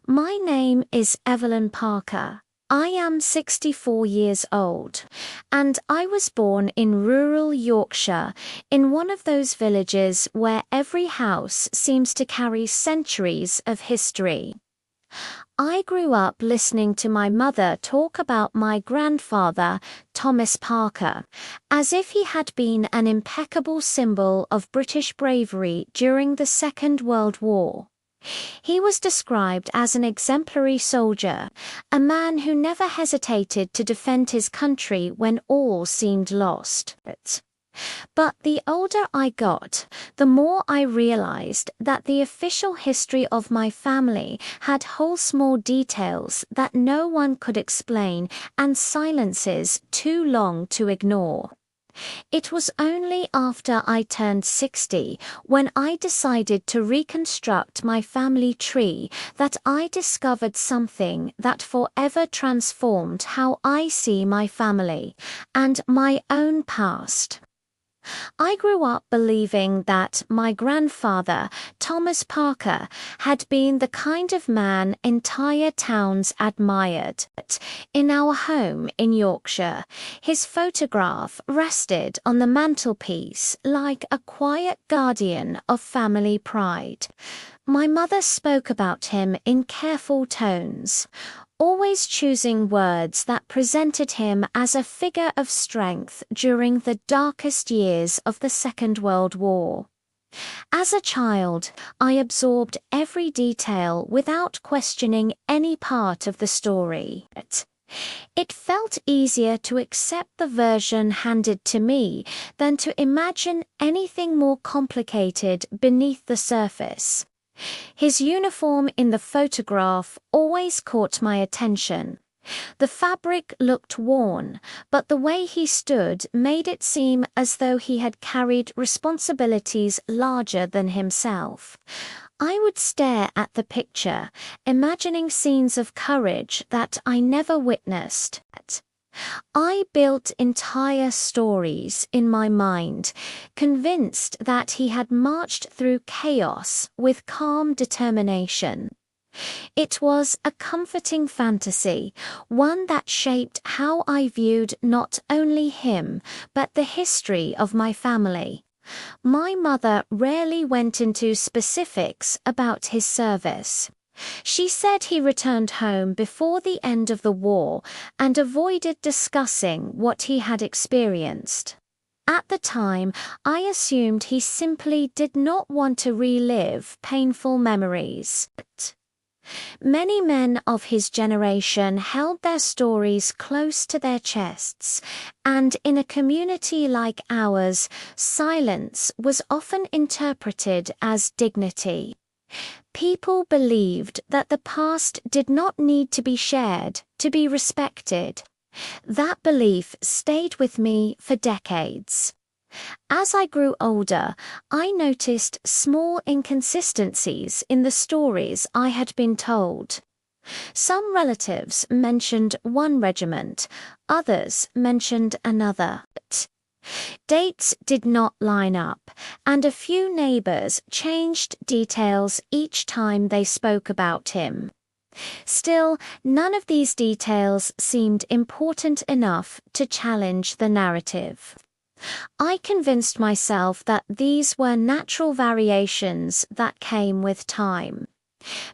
My name is Evelyn Parker. I am 64 years old, and I was born in rural Yorkshire, in one of those villages where every house seems to carry centuries of history. I grew up listening to my mother talk about my grandfather, Thomas Parker, as if he had been an impeccable symbol of British bravery during the Second World War. He was described as an exemplary soldier, a man who never hesitated to defend his country when all seemed lost. But the older I got, the more I realized that the official history of my family had whole small details that no one could explain and silences too long to ignore. It was only after I turned 60, when I decided to reconstruct my family tree, that I discovered something that forever transformed how I see my family and my own past. I grew up believing that my grandfather, Thomas Parker, had been the kind of man entire towns admired. In our home in Yorkshire, his photograph rested on the mantelpiece like a quiet guardian of family pride. My mother spoke about him in careful tones, always choosing words that presented him as a figure of strength during the darkest years of the Second World War. As a child, I absorbed every detail without questioning any part of the story. It felt easier to accept the version handed to me than to imagine anything more complicated beneath the surface. His uniform in the photograph always caught my attention. The fabric looked worn, but the way he stood made it seem as though he had carried responsibilities larger than himself. I would stare at the picture, imagining scenes of courage that I never witnessed. I built entire stories in my mind, convinced that he had marched through chaos with calm determination. It was a comforting fantasy, one that shaped how I viewed not only him, but the history of my family. My mother rarely went into specifics about his service. She said he returned home before the end of the war and avoided discussing what he had experienced. At the time, I assumed he simply did not want to relive painful memories. Many men of his generation held their stories close to their chests, and in a community like ours, silence was often interpreted as dignity. People believed that the past did not need to be shared to be respected. That belief stayed with me for decades. As I grew older, I noticed small inconsistencies in the stories I had been told. Some relatives mentioned one regiment, others mentioned another. Dates did not line up, and a few neighbors changed details each time they spoke about him. Still, none of these details seemed important enough to challenge the narrative. I convinced myself that these were natural variations that came with time.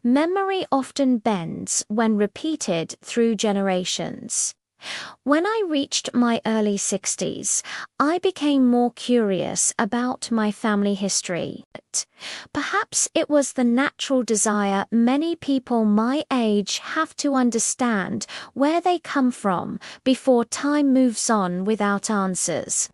Memory often bends when repeated through generations. When I reached my early 60s, I became more curious about my family history. Perhaps it was the natural desire many people my age have to understand where they come from before time moves on without answers.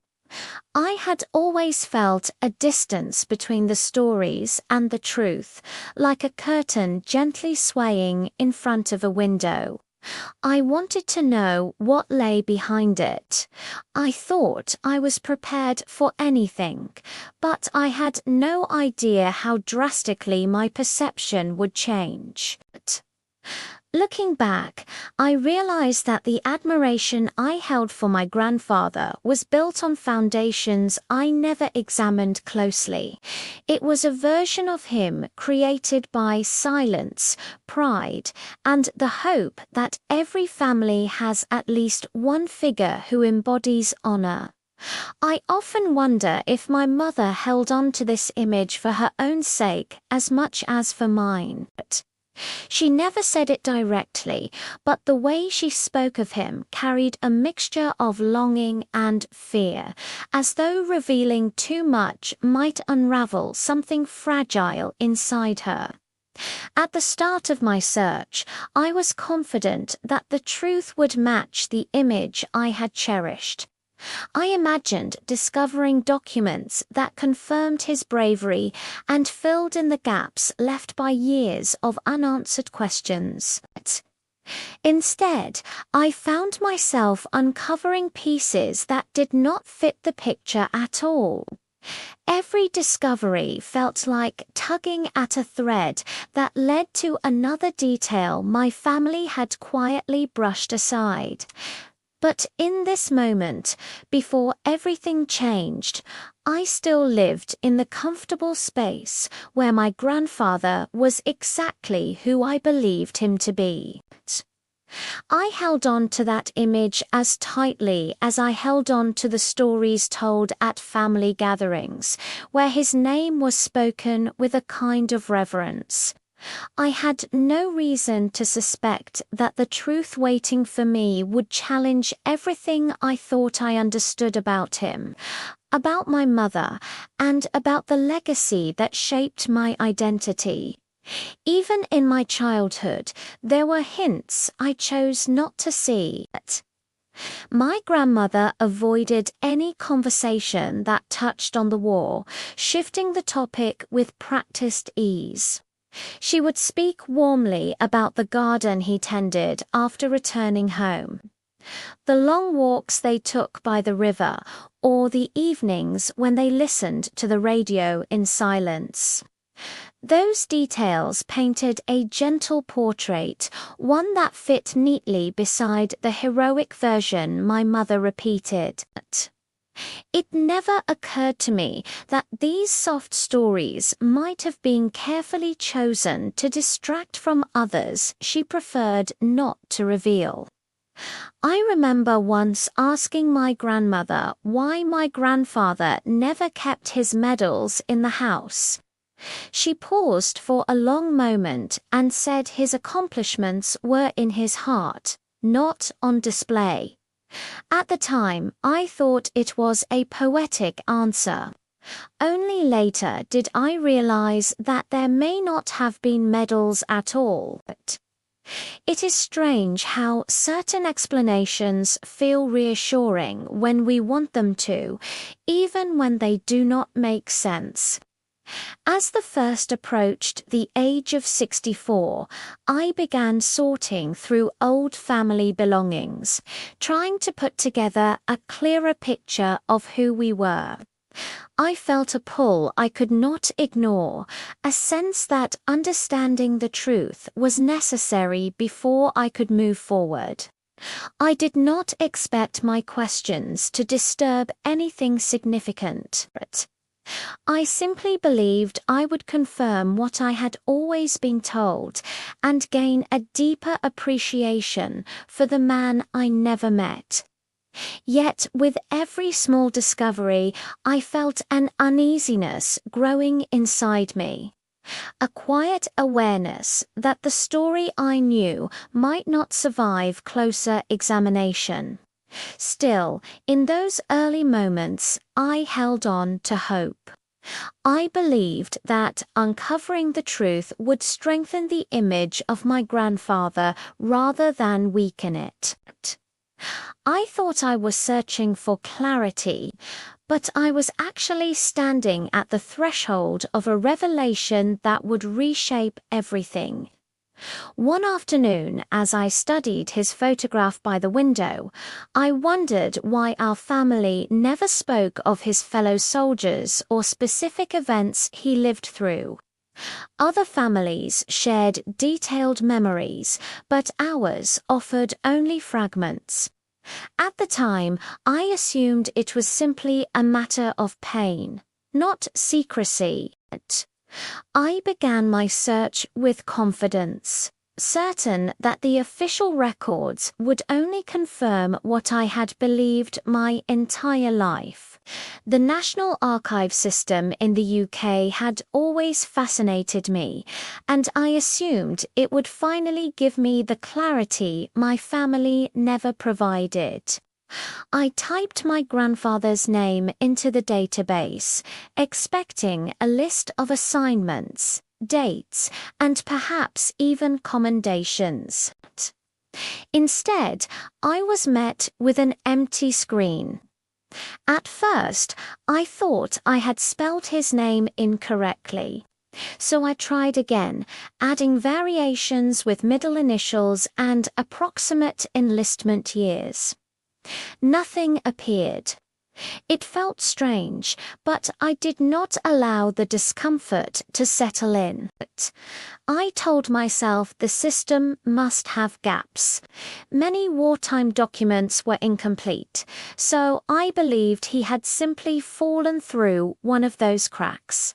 I had always felt a distance between the stories and the truth, like a curtain gently swaying in front of a window. I wanted to know what lay behind it. I thought I was prepared for anything, but I had no idea how drastically my perception would change. Looking back, I realized that the admiration I held for my grandfather was built on foundations I never examined closely. It was a version of him created by silence, pride, and the hope that every family has at least one figure who embodies honor. I often wonder if my mother held on to this image for her own sake as much as for mine. She never said it directly, but the way she spoke of him carried a mixture of longing and fear, as though revealing too much might unravel something fragile inside her. At the start of my search, I was confident that the truth would match the image I had cherished. I imagined discovering documents that confirmed his bravery and filled in the gaps left by years of unanswered questions. Instead, I found myself uncovering pieces that did not fit the picture at all. Every discovery felt like tugging at a thread that led to another detail my family had quietly brushed aside. But in this moment, before everything changed, I still lived in the comfortable space where my grandfather was exactly who I believed him to be. I held on to that image as tightly as I held on to the stories told at family gatherings, where his name was spoken with a kind of reverence. I had no reason to suspect that the truth waiting for me would challenge everything I thought I understood about him, about my mother, and about the legacy that shaped my identity. Even in my childhood, there were hints I chose not to see. My grandmother avoided any conversation that touched on the war, shifting the topic with practiced ease. She would speak warmly about the garden he tended after returning home, the long walks they took by the river, or the evenings when they listened to the radio in silence. Those details painted a gentle portrait, one that fit neatly beside the heroic version my mother repeated. It never occurred to me that these soft stories might have been carefully chosen to distract from others she preferred not to reveal. I remember once asking my grandmother why my grandfather never kept his medals in the house. She paused for a long moment and said his accomplishments were in his heart, not on display. At the time, I thought it was a poetic answer. Only later did I realize that there may not have been medals at all. It is strange how certain explanations feel reassuring when we want them to, even when they do not make sense. As the first approached the age of 64, I began sorting through old family belongings, trying to put together a clearer picture of who we were. I felt a pull I could not ignore, a sense that understanding the truth was necessary before I could move forward. I did not expect my questions to disturb anything significant. I simply believed I would confirm what I had always been told and gain a deeper appreciation for the man I never met. Yet with every small discovery, I felt an uneasiness growing inside me. A quiet awareness that the story I knew might not survive closer examination. Still, in those early moments, I held on to hope. I believed that uncovering the truth would strengthen the image of my grandfather rather than weaken it. I thought I was searching for clarity, but I was actually standing at the threshold of a revelation that would reshape everything. One afternoon, as I studied his photograph by the window, I wondered why our family never spoke of his fellow soldiers or specific events he lived through. Other families shared detailed memories, but ours offered only fragments. At the time, I assumed it was simply a matter of pain, not secrecy. I began my search with confidence, certain that the official records would only confirm what I had believed my entire life. The National Archive system in the UK had always fascinated me, and I assumed it would finally give me the clarity my family never provided. I typed my grandfather's name into the database, expecting a list of assignments, dates, and perhaps even commendations. Instead, I was met with an empty screen. At first, I thought I had spelled his name incorrectly. So I tried again, adding variations with middle initials and approximate enlistment years. Nothing appeared. It felt strange, but I did not allow the discomfort to settle in. I told myself the system must have gaps. Many wartime documents were incomplete, so I believed he had simply fallen through one of those cracks.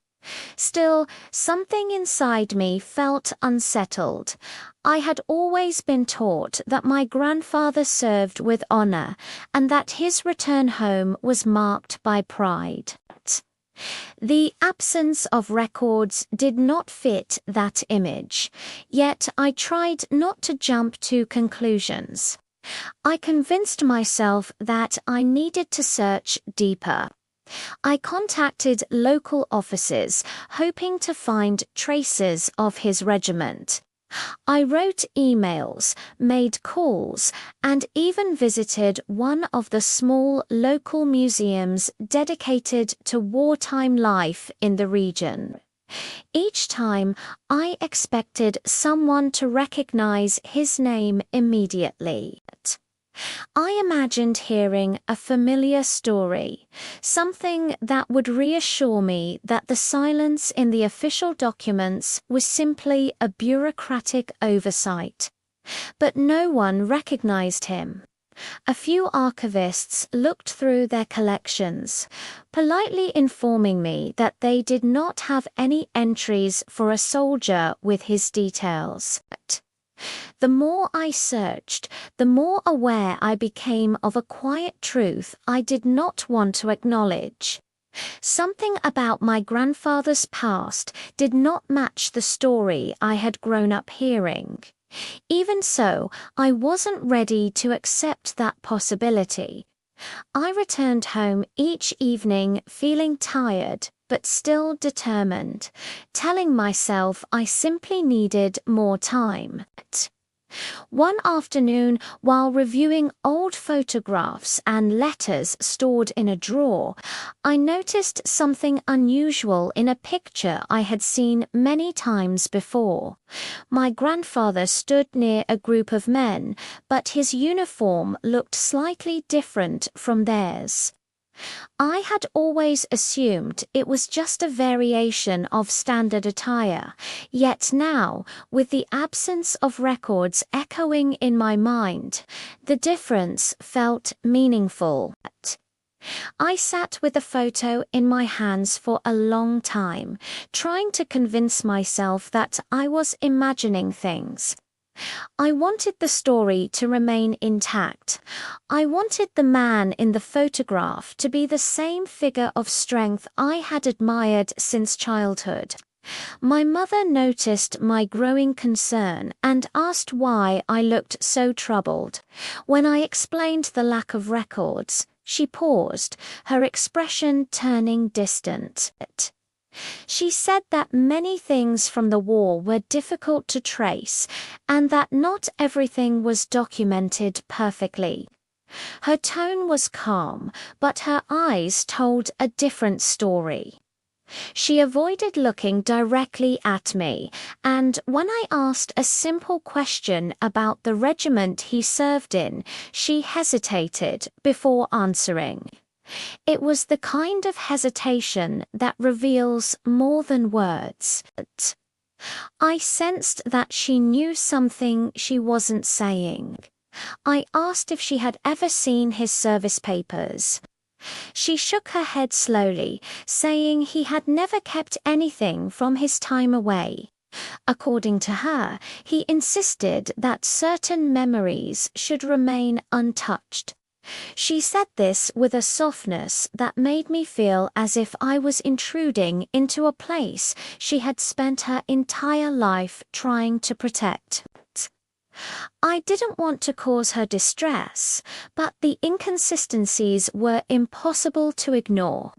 Still, something inside me felt unsettled. I had always been taught that my grandfather served with honor and that his return home was marked by pride. The absence of records did not fit that image, yet I tried not to jump to conclusions. I convinced myself that I needed to search deeper. I contacted local offices, hoping to find traces of his regiment. I wrote emails, made calls, and even visited one of the small local museums dedicated to wartime life in the region. Each time, I expected someone to recognize his name immediately. I imagined hearing a familiar story, something that would reassure me that the silence in the official documents was simply a bureaucratic oversight. But no one recognized him. A few archivists looked through their collections, politely informing me that they did not have any entries for a soldier with his details. The more I searched, the more aware I became of a quiet truth I did not want to acknowledge. Something about my grandfather's past did not match the story I had grown up hearing. Even so, I wasn't ready to accept that possibility. I returned home each evening feeling tired, but still determined, telling myself I simply needed more time. One afternoon, while reviewing old photographs and letters stored in a drawer, I noticed something unusual in a picture I had seen many times before. My grandfather stood near a group of men, but his uniform looked slightly different from theirs. I had always assumed it was just a variation of standard attire, yet now, with the absence of records echoing in my mind, the difference felt meaningful. I sat with the photo in my hands for a long time, trying to convince myself that I was imagining things. I wanted the story to remain intact. I wanted the man in the photograph to be the same figure of strength I had admired since childhood. My mother noticed my growing concern and asked why I looked so troubled. When I explained the lack of records, she paused, her expression turning distant. She said that many things from the war were difficult to trace and that not everything was documented perfectly. Her tone was calm, but her eyes told a different story. She avoided looking directly at me, and when I asked a simple question about the regiment he served in, she hesitated before answering. It was the kind of hesitation that reveals more than words. I sensed that she knew something she wasn't saying. I asked if she had ever seen his service papers. She shook her head slowly, saying he had never kept anything from his time away. According to her, he insisted that certain memories should remain untouched. She said this with a softness that made me feel as if I was intruding into a place she had spent her entire life trying to protect. I didn't want to cause her distress, but the inconsistencies were impossible to ignore.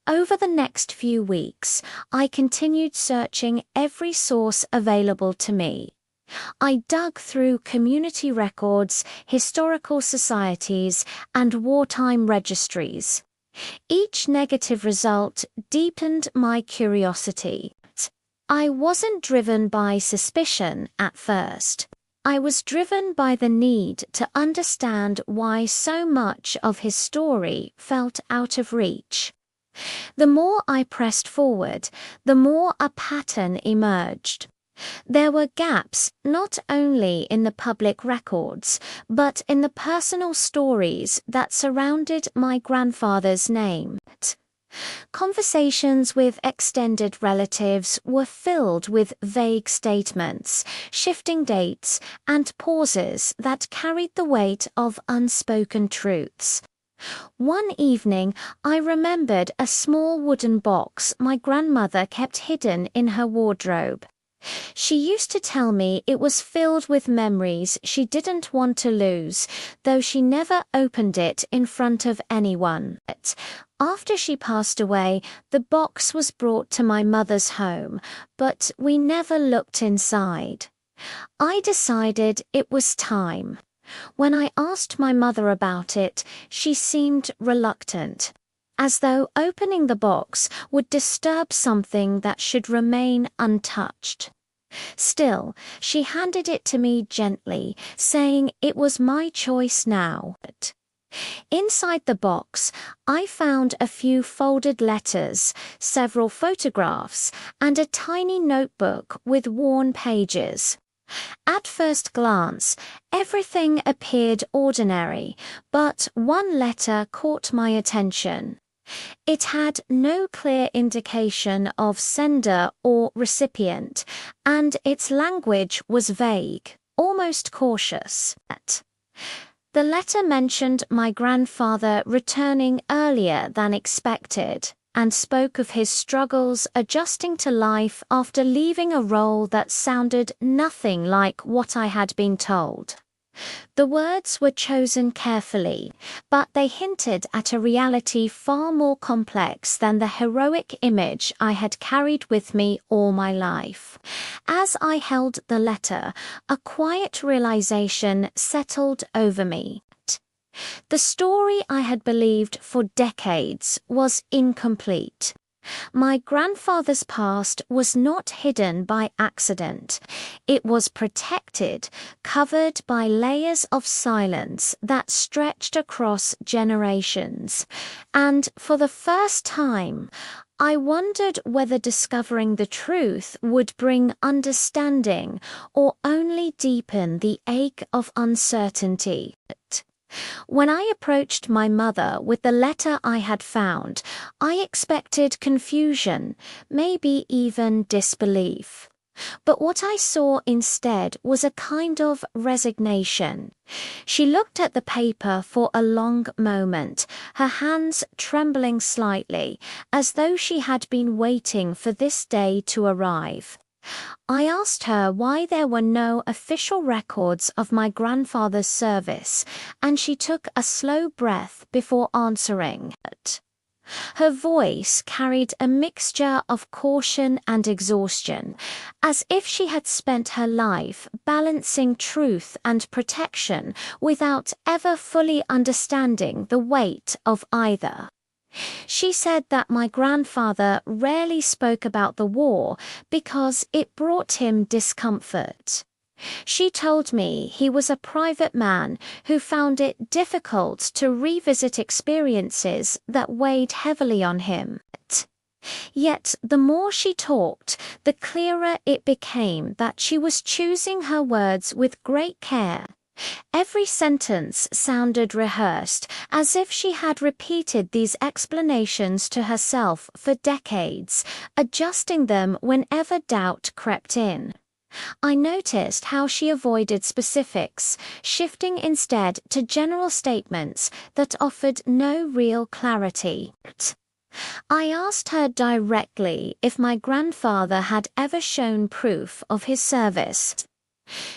Over the next few weeks, I continued searching every source available to me. I dug through community records, historical societies, and wartime registries. Each negative result deepened my curiosity. I wasn't driven by suspicion at first. I was driven by the need to understand why so much of his story felt out of reach. The more I pressed forward, the more a pattern emerged. There were gaps not only in the public records, but in the personal stories that surrounded my grandfather's name. Conversations with extended relatives were filled with vague statements, shifting dates, and pauses that carried the weight of unspoken truths. One evening, I remembered a small wooden box my grandmother kept hidden in her wardrobe. She used to tell me it was filled with memories she didn't want to lose, though she never opened it in front of anyone. After she passed away, the box was brought to my mother's home, but we never looked inside. I decided it was time. When I asked my mother about it, she seemed reluctant, as though opening the box would disturb something that should remain untouched. Still, she handed it to me gently, saying it was my choice now. Inside the box, I found a few folded letters, several photographs, and a tiny notebook with worn pages. At first glance, everything appeared ordinary, but one letter caught my attention. It had no clear indication of sender or recipient, and its language was vague, almost cautious. The letter mentioned my grandfather returning earlier than expected, and spoke of his struggles adjusting to life after leaving a role that sounded nothing like what I had been told. The words were chosen carefully, but they hinted at a reality far more complex than the heroic image I had carried with me all my life. As I held the letter, a quiet realization settled over me. The story I had believed for decades was incomplete. My grandfather's past was not hidden by accident. It was protected, covered by layers of silence that stretched across generations. And for the first time, I wondered whether discovering the truth would bring understanding or only deepen the ache of uncertainty. When I approached my mother with the letter I had found, I expected confusion, maybe even disbelief. But what I saw instead was a kind of resignation. She looked at the paper for a long moment, her hands trembling slightly, as though she had been waiting for this day to arrive. I asked her why there were no official records of my grandfather's service, and she took a slow breath before answering. Her voice carried a mixture of caution and exhaustion, as if she had spent her life balancing truth and protection without ever fully understanding the weight of either. She said that my grandfather rarely spoke about the war because it brought him discomfort. She told me he was a private man who found it difficult to revisit experiences that weighed heavily on him. Yet the more she talked, the clearer it became that she was choosing her words with great care. Every sentence sounded rehearsed, as if she had repeated these explanations to herself for decades, adjusting them whenever doubt crept in. I noticed how she avoided specifics, shifting instead to general statements that offered no real clarity. I asked her directly if my grandfather had ever shown proof of his service.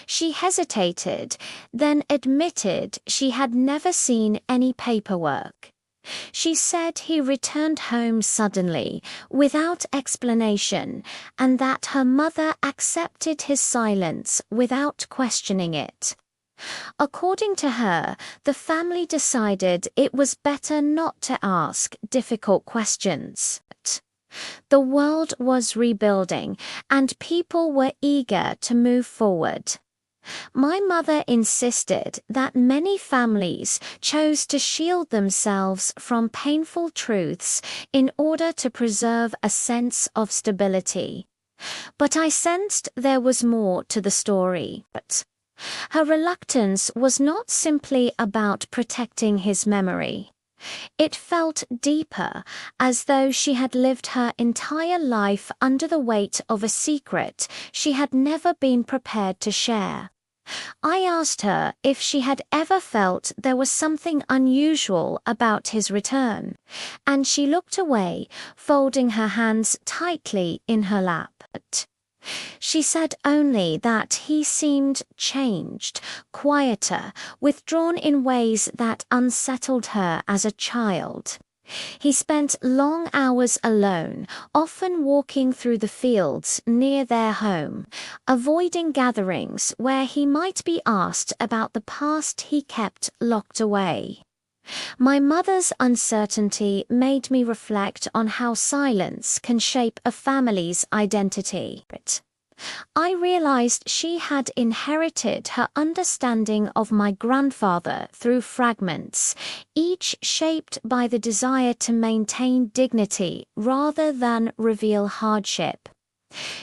She hesitated, then admitted she had never seen any paperwork. She said he returned home suddenly, without explanation, and that her mother accepted his silence without questioning it. According to her, the family decided it was better not to ask difficult questions. The world was rebuilding, and people were eager to move forward. My mother insisted that many families chose to shield themselves from painful truths in order to preserve a sense of stability. But I sensed there was more to the story. Her reluctance was not simply about protecting his memory. It felt deeper, as though she had lived her entire life under the weight of a secret she had never been prepared to share. I asked her if she had ever felt there was something unusual about his return, and she looked away, folding her hands tightly in her lap. She said only that he seemed changed, quieter, withdrawn in ways that unsettled her as a child. He spent long hours alone, often walking through the fields near their home, avoiding gatherings where he might be asked about the past he kept locked away. My mother's uncertainty made me reflect on how silence can shape a family's identity. I realized she had inherited her understanding of my grandfather through fragments, each shaped by the desire to maintain dignity rather than reveal hardship.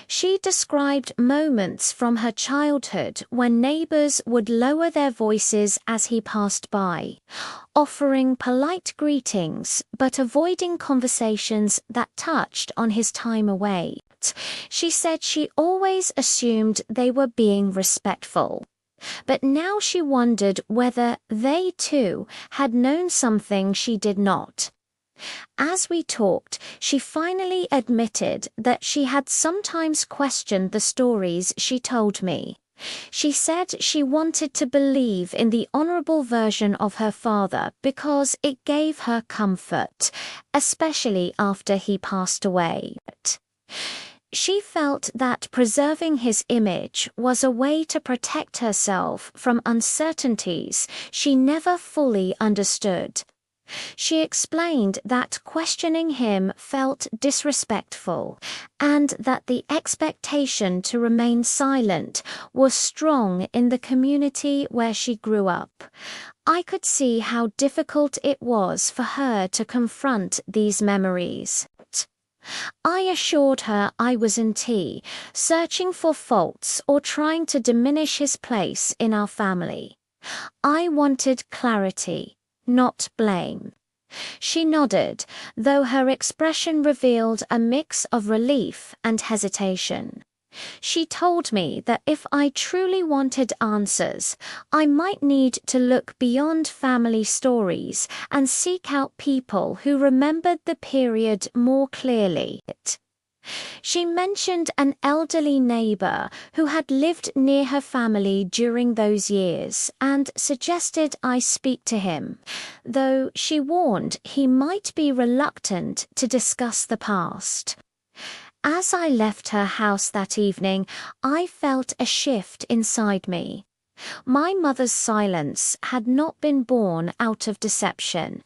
She described moments from her childhood when neighbors would lower their voices as he passed by, offering polite greetings but avoiding conversations that touched on his time away. She said she always assumed they were being respectful, but now she wondered whether they too had known something she did not. As we talked, she finally admitted that she had sometimes questioned the stories she told me. She said she wanted to believe in the honorable version of her father because it gave her comfort, especially after he passed away. She felt that preserving his image was a way to protect herself from uncertainties she never fully understood. She explained that questioning him felt disrespectful, and that the expectation to remain silent was strong in the community where she grew up. I could see how difficult it was for her to confront these memories. I assured her I wasn't searching for faults or trying to diminish his place in our family. I wanted clarity, not blame. She nodded, though her expression revealed a mix of relief and hesitation. She told me that if I truly wanted answers, I might need to look beyond family stories and seek out people who remembered the period more clearly. She mentioned an elderly neighbor who had lived near her family during those years and suggested I speak to him, though she warned he might be reluctant to discuss the past. As I left her house that evening, I felt a shift inside me. My mother's silence had not been born out of deception.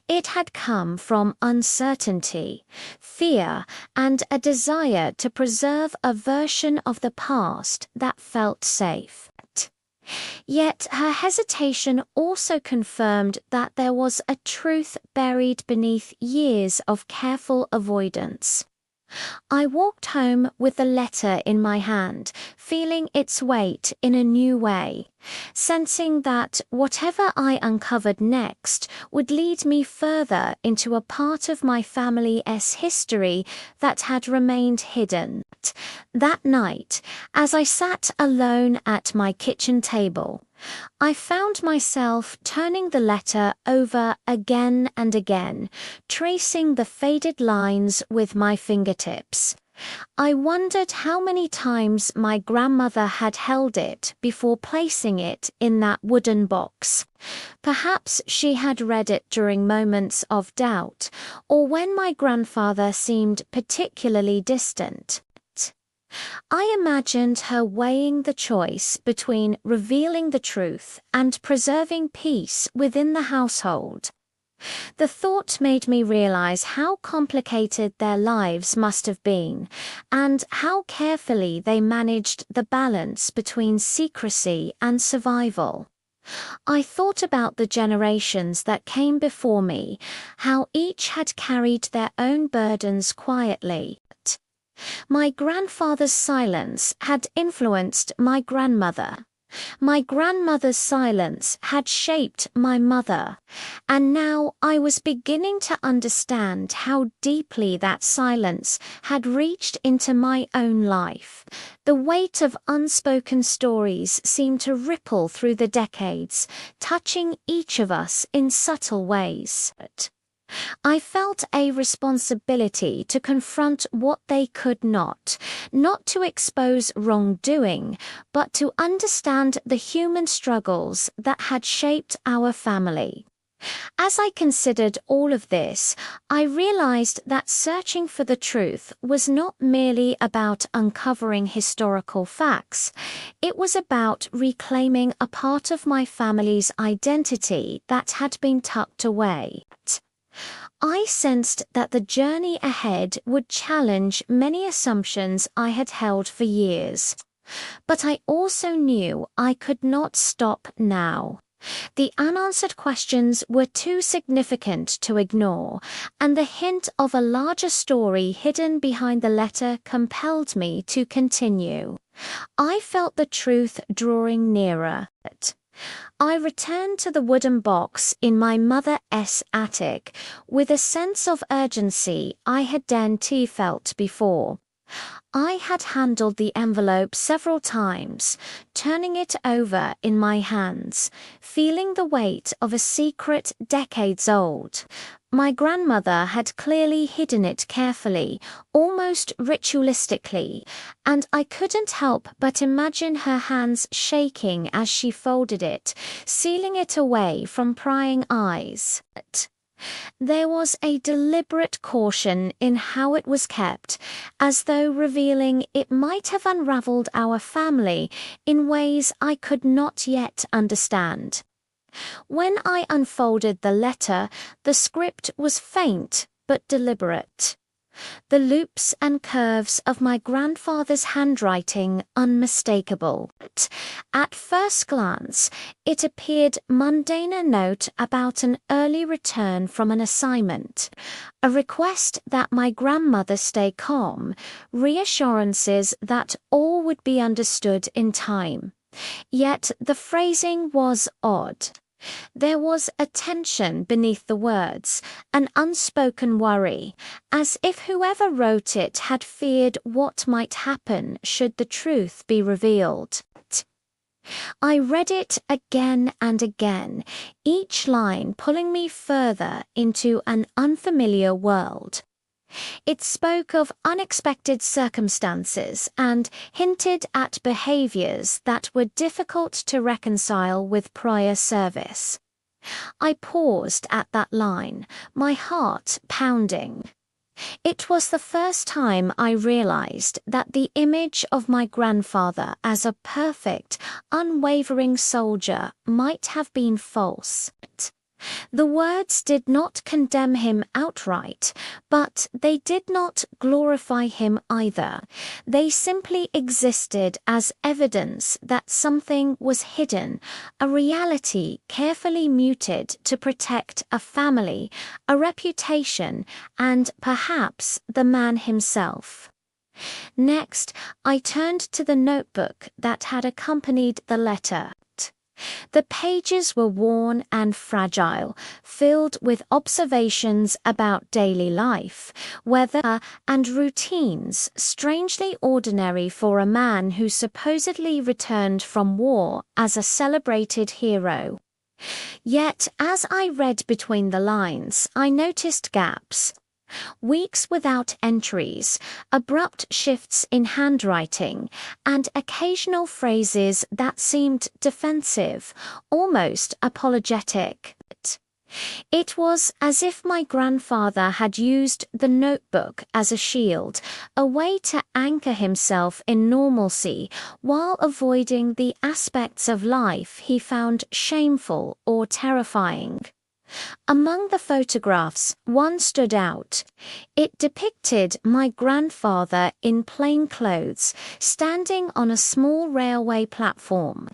It had come from uncertainty, fear, and a desire to preserve a version of the past that felt safe. Yet her hesitation also confirmed that there was a truth buried beneath years of careful avoidance. I walked home with the letter in my hand, feeling its weight in a new way, sensing that whatever I uncovered next would lead me further into a part of my family's history that had remained hidden. That night, as I sat alone at my kitchen table, I found myself turning the letter over again and again, tracing the faded lines with my fingertips. I wondered how many times my grandmother had held it before placing it in that wooden box. Perhaps she had read it during moments of doubt, or when my grandfather seemed particularly distant. I imagined her weighing the choice between revealing the truth and preserving peace within the household. The thought made me realize how complicated their lives must have been, and how carefully they managed the balance between secrecy and survival. I thought about the generations that came before me, how each had carried their own burdens quietly. My grandfather's silence had influenced my grandmother. My grandmother's silence had shaped my mother, and now I was beginning to understand how deeply that silence had reached into my own life. The weight of unspoken stories seemed to ripple through the decades, touching each of us in subtle ways. I felt a responsibility to confront what they could not to expose wrongdoing, but to understand the human struggles that had shaped our family. As I considered all of this, I realized that searching for the truth was not merely about uncovering historical facts. It was about reclaiming a part of my family's identity that had been tucked away. I sensed that the journey ahead would challenge many assumptions I had held for years. But I also knew I could not stop now. The unanswered questions were too significant to ignore, and the hint of a larger story hidden behind the letter compelled me to continue. I felt the truth drawing nearer. I returned to the wooden box in my mother's attic with a sense of urgency I hadn't felt before. I had handled the envelope several times, turning it over in my hands, feeling the weight of a secret decades old. My grandmother had clearly hidden it carefully, almost ritualistically, and I couldn't help but imagine her hands shaking as she folded it, sealing it away from prying eyes. There was a deliberate caution in how it was kept, as though revealing it might have unraveled our family in ways I could not yet understand. When I unfolded the letter, the script was faint but deliberate. The loops and curves of my grandfather's handwriting unmistakable. At first glance, it appeared mundane, a note about an early return from an assignment, a request that my grandmother stay calm, reassurances that all would be understood in time. Yet the phrasing was odd. There was a tension beneath the words, an unspoken worry, as if whoever wrote it had feared what might happen should the truth be revealed. I read it again and again, each line pulling me further into an unfamiliar world. It spoke of unexpected circumstances and hinted at behaviors that were difficult to reconcile with prior service. I paused at that line, my heart pounding. It was the first time I realized that the image of my grandfather as a perfect, unwavering soldier might have been false. The words did not condemn him outright, but they did not glorify him either. They simply existed as evidence that something was hidden, a reality carefully muted to protect a family, a reputation, and perhaps the man himself. Next, I turned to the notebook that had accompanied the letter. The pages were worn and fragile, filled with observations about daily life, weather, and routines strangely ordinary for a man who supposedly returned from war as a celebrated hero. Yet, as I read between the lines, I noticed gaps. Weeks without entries, abrupt shifts in handwriting, and occasional phrases that seemed defensive, almost apologetic. It was as if my grandfather had used the notebook as a shield, a way to anchor himself in normalcy while avoiding the aspects of life he found shameful or terrifying. Among the photographs, one stood out. It depicted my grandfather in plain clothes, standing on a small railway platform.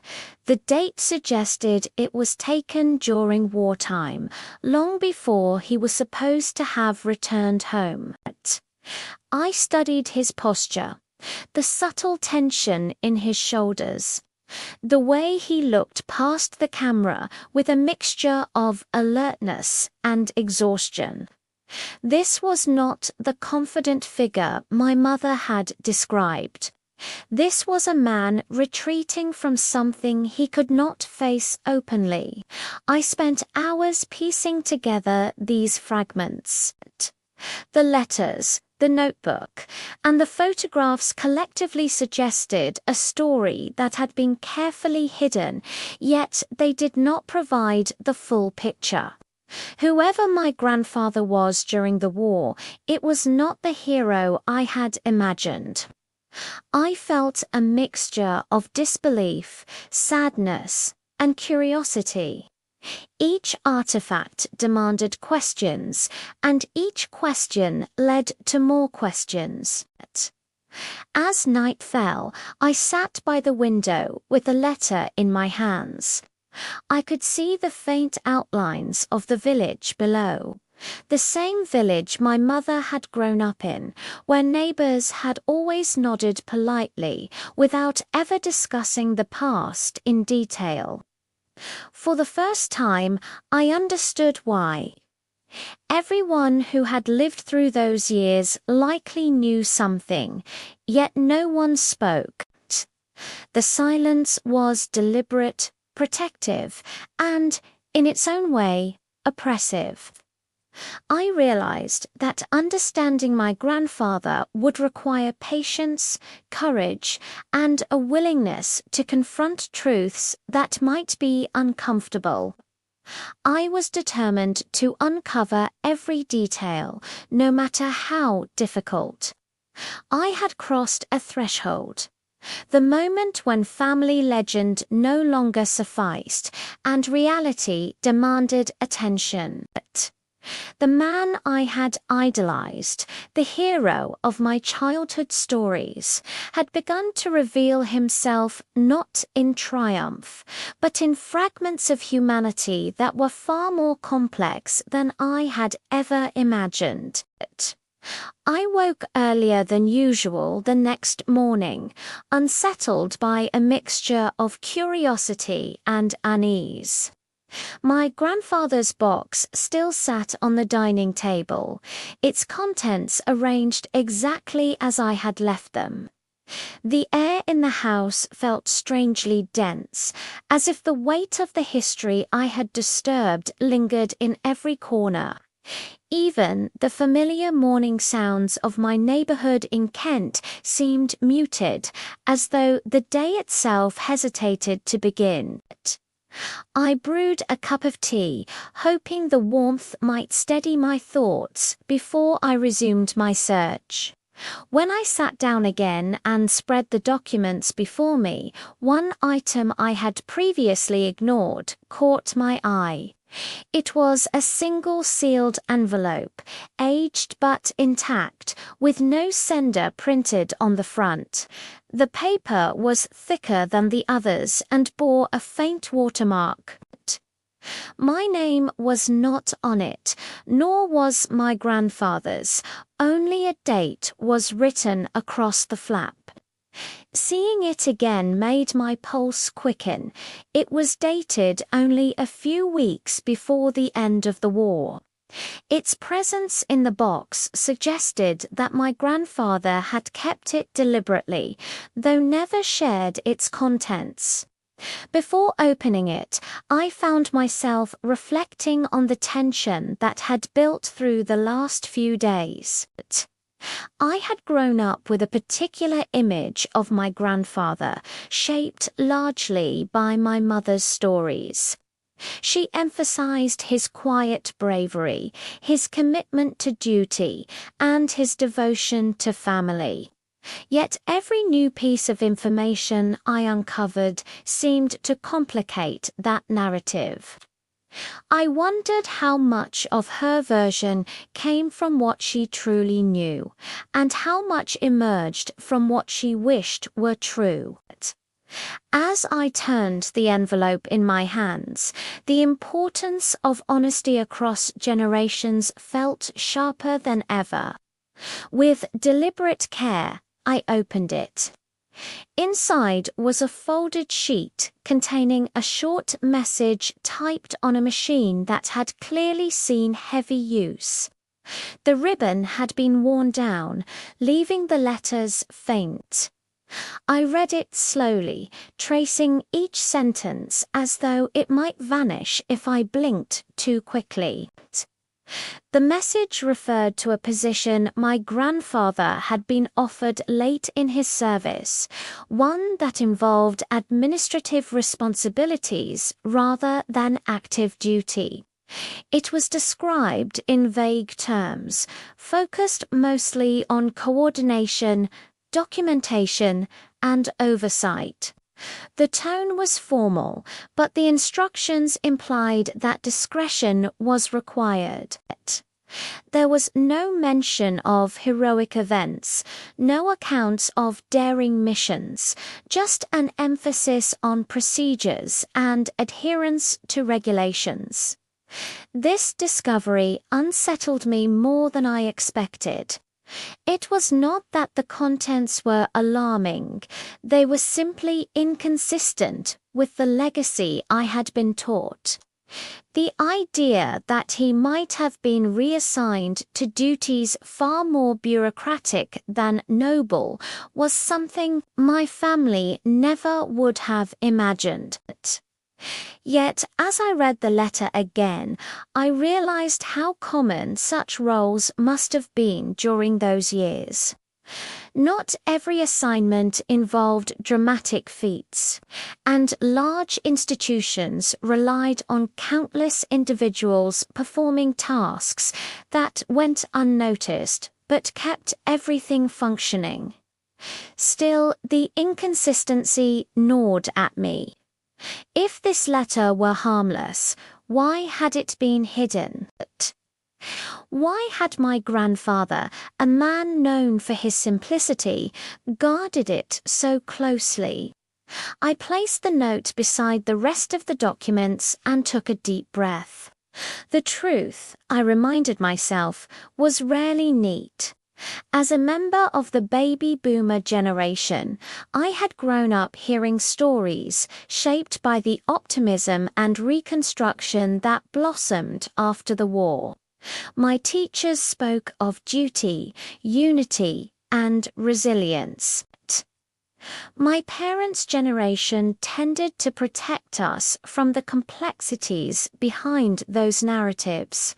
The date suggested it was taken during wartime, long before he was supposed to have returned home. I studied his posture, the subtle tension in his shoulders, the way he looked past the camera with a mixture of alertness and exhaustion. This was not the confident figure my mother had described. This was a man retreating from something he could not face openly. I spent hours piecing together these fragments. The letters, the notebook, and the photographs collectively suggested a story that had been carefully hidden, yet they did not provide the full picture. Whoever my grandfather was during the war, it was not the hero I had imagined. I felt a mixture of disbelief, sadness, and curiosity. Each artifact demanded questions, and each question led to more questions. As night fell, I sat by the window with the letter in my hands. I could see the faint outlines of the village below. The same village my mother had grown up in, where neighbors had always nodded politely without ever discussing the past in detail. For the first time, I understood why. Everyone who had lived through those years likely knew something, yet no one spoke. The silence was deliberate, protective, and, in its own way, oppressive. I realized that understanding my grandfather would require patience, courage, and a willingness to confront truths that might be uncomfortable. I was determined to uncover every detail, no matter how difficult. I had crossed a threshold. The moment when family legend no longer sufficed and reality demanded attention. The man I had idolized, the hero of my childhood stories, had begun to reveal himself not in triumph, but in fragments of humanity that were far more complex than I had ever imagined. I woke earlier than usual the next morning, unsettled by a mixture of curiosity and unease. My grandfather's box still sat on the dining table, its contents arranged exactly as I had left them. The air in the house felt strangely dense, as if the weight of the history I had disturbed lingered in every corner. Even the familiar morning sounds of my neighborhood in Kent seemed muted, as though the day itself hesitated to begin. I brewed a cup of tea, hoping the warmth might steady my thoughts before I resumed my search. When I sat down again and spread the documents before me, one item I had previously ignored caught my eye. It was a single sealed envelope, aged but intact, with no sender printed on the front. The paper was thicker than the others and bore a faint watermark. My name was not on it, nor was my grandfather's. Only a date was written across the flap. Seeing it again made my pulse quicken. It was dated only a few weeks before the end of the war. Its presence in the box suggested that my grandfather had kept it deliberately, though never shared its contents. Before opening it, I found myself reflecting on the tension that had built through the last few days. I had grown up with a particular image of my grandfather, shaped largely by my mother's stories. She emphasized his quiet bravery, his commitment to duty, and his devotion to family. Yet every new piece of information I uncovered seemed to complicate that narrative. I wondered how much of her version came from what she truly knew, and how much emerged from what she wished were true. As I turned the envelope in my hands, the importance of honesty across generations felt sharper than ever. With deliberate care, I opened it. Inside was a folded sheet containing a short message typed on a machine that had clearly seen heavy use. The ribbon had been worn down, leaving the letters faint. I read it slowly, tracing each sentence as though it might vanish if I blinked too quickly. The message referred to a position my grandfather had been offered late in his service, one that involved administrative responsibilities rather than active duty. It was described in vague terms, focused mostly on coordination, documentation, and oversight. The tone was formal, but the instructions implied that discretion was required. There was no mention of heroic events, no accounts of daring missions, just an emphasis on procedures and adherence to regulations. This discovery unsettled me more than I expected. It was not that the contents were alarming, they were simply inconsistent with the legacy I had been taught. The idea that he might have been reassigned to duties far more bureaucratic than noble was something my family never would have imagined. Yet, as I read the letter again, I realized how common such roles must have been during those years. Not every assignment involved dramatic feats, and large institutions relied on countless individuals performing tasks that went unnoticed but kept everything functioning. Still, the inconsistency gnawed at me. If this letter were harmless, why had it been hidden? Why had my grandfather, a man known for his simplicity, guarded it so closely? I placed the note beside the rest of the documents and took a deep breath. The truth, I reminded myself, was rarely neat. As a member of the baby boomer generation, I had grown up hearing stories shaped by the optimism and reconstruction that blossomed after the war. My teachers spoke of duty, unity, and resilience. My parents' generation tended to protect us from the complexities behind those narratives.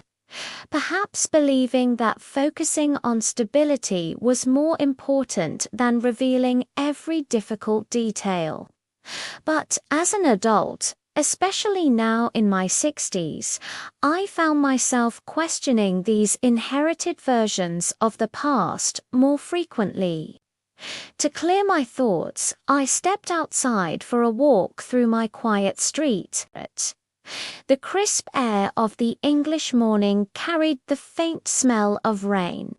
Perhaps believing that focusing on stability was more important than revealing every difficult detail. But as an adult, especially now in my 60s, I found myself questioning these inherited versions of the past more frequently. To clear my thoughts, I stepped outside for a walk through my quiet street. The crisp air of the English morning carried the faint smell of rain.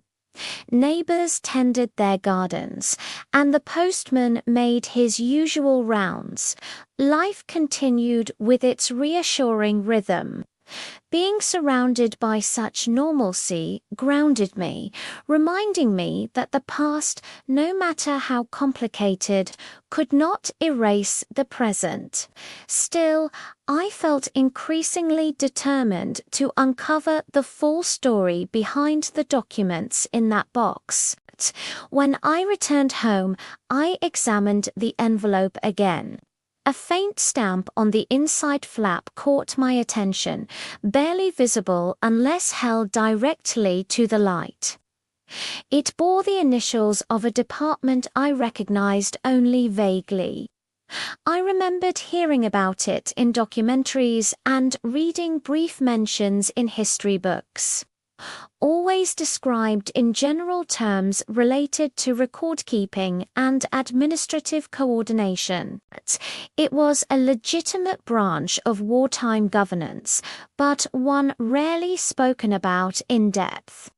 Neighbors tended their gardens, and the postman made his usual rounds. Life continued with its reassuring rhythm. Being surrounded by such normalcy grounded me, reminding me that the past, no matter how complicated, could not erase the present. Still, I felt increasingly determined to uncover the full story behind the documents in that box. When I returned home, I examined the envelope again. A faint stamp on the inside flap caught my attention, barely visible unless held directly to the light. It bore the initials of a department I recognized only vaguely. I remembered hearing about it in documentaries and reading brief mentions in history books. Always described in general terms related to record-keeping and administrative coordination. It was a legitimate branch of wartime governance, but one rarely spoken about in depth.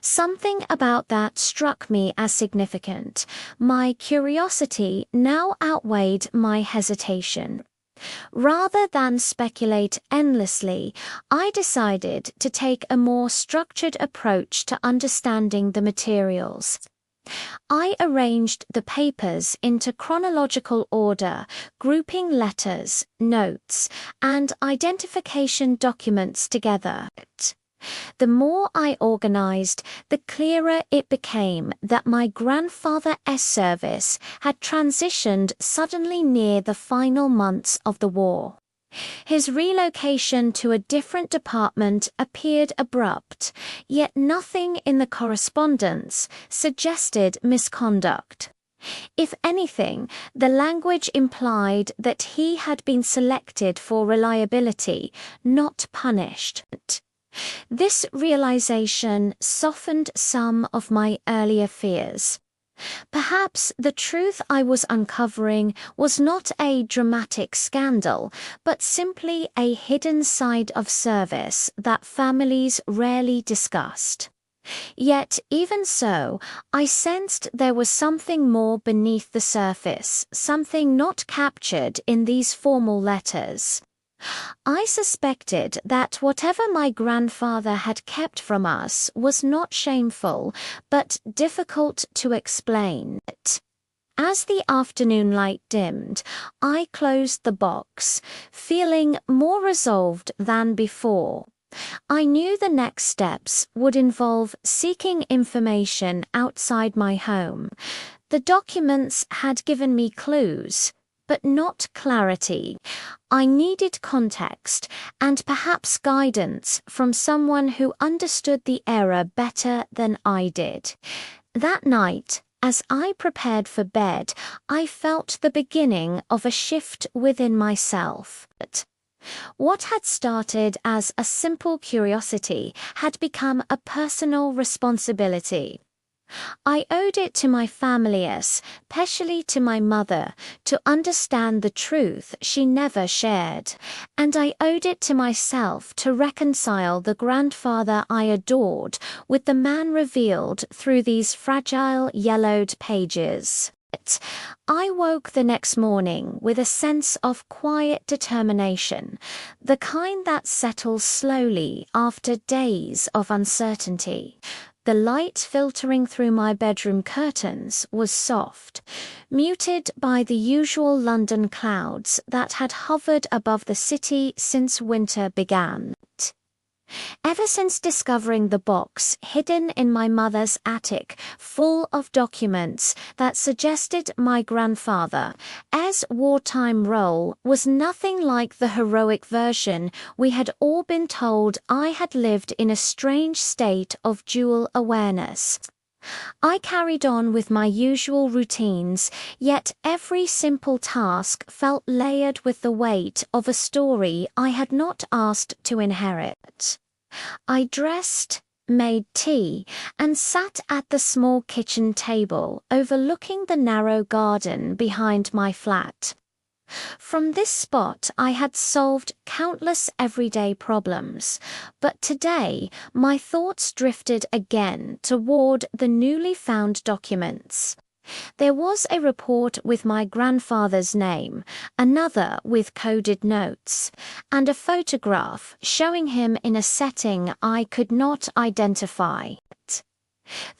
Something about that struck me as significant. My curiosity now outweighed my hesitation. Rather than speculate endlessly, I decided to take a more structured approach to understanding the materials. I arranged the papers into chronological order, grouping letters, notes, and identification documents together. The more I organized, the clearer it became that my grandfather's service had transitioned suddenly near the final months of the war. His relocation to a different department appeared abrupt, yet nothing in the correspondence suggested misconduct. If anything, the language implied that he had been selected for reliability, not punished. This realization softened some of my earlier fears. Perhaps the truth I was uncovering was not a dramatic scandal, but simply a hidden side of service that families rarely discussed. Yet, even so, I sensed there was something more beneath the surface, something not captured in these formal letters. I suspected that whatever my grandfather had kept from us was not shameful, but difficult to explain. As the afternoon light dimmed, I closed the box, feeling more resolved than before. I knew the next steps would involve seeking information outside my home. The documents had given me clues, but not clarity. I needed context and perhaps guidance from someone who understood the era better than I did. That night, as I prepared for bed, I felt the beginning of a shift within myself. What had started as a simple curiosity had become a personal responsibility. I owed it to my family, especially to my mother, to understand the truth she never shared, and I owed it to myself to reconcile the grandfather I adored with the man revealed through these fragile, yellowed pages. I woke the next morning with a sense of quiet determination, the kind that settles slowly after days of uncertainty. The light filtering through my bedroom curtains was soft, muted by the usual London clouds that had hovered above the city since winter began. Ever since discovering the box hidden in my mother's attic, full of documents that suggested my grandfather's wartime role was nothing like the heroic version we had all been told, I had lived in a strange state of dual awareness. I carried on with my usual routines, yet every simple task felt layered with the weight of a story I had not asked to inherit. I dressed, made tea, and sat at the small kitchen table overlooking the narrow garden behind my flat. From this spot, I had solved countless everyday problems, but today my thoughts drifted again toward the newly found documents. There was a report with my grandfather's name, another with coded notes, and a photograph showing him in a setting I could not identify.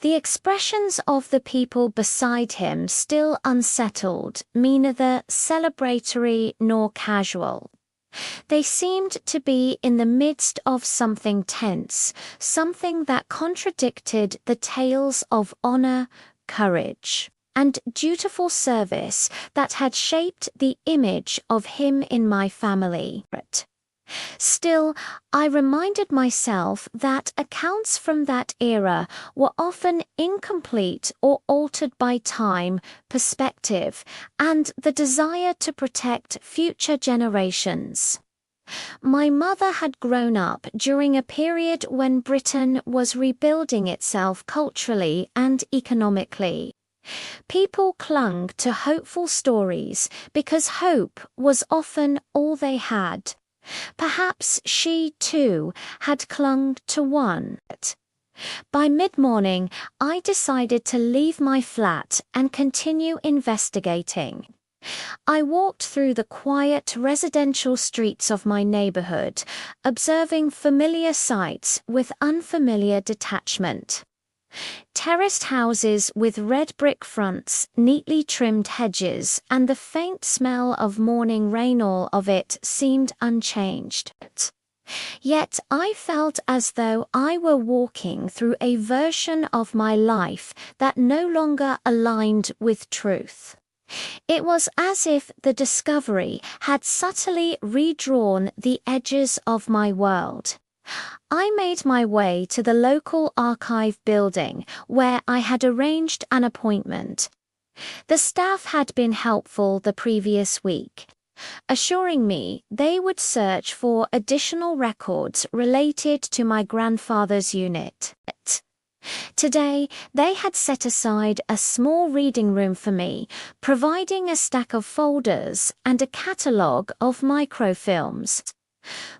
The expressions of the people beside him, still unsettled, me neither celebratory nor casual. They seemed to be in the midst of something tense, something that contradicted the tales of honor, courage, and dutiful service that had shaped the image of him in my family. Still, I reminded myself that accounts from that era were often incomplete or altered by time, perspective, and the desire to protect future generations. My mother had grown up during a period when Britain was rebuilding itself culturally and economically. People clung to hopeful stories because hope was often all they had. Perhaps she, too, had clung to one. By mid-morning, I decided to leave my flat and continue investigating. I walked through the quiet residential streets of my neighborhood, observing familiar sights with unfamiliar detachment. Terraced houses with red brick fronts, neatly trimmed hedges, and the faint smell of morning rain, all of it seemed unchanged. Yet I felt as though I were walking through a version of my life that no longer aligned with truth. It was as if the discovery had subtly redrawn the edges of my world. I made my way to the local archive building where I had arranged an appointment. The staff had been helpful the previous week, assuring me they would search for additional records related to my grandfather's unit. Today, they had set aside a small reading room for me, providing a stack of folders and a catalogue of microfilms.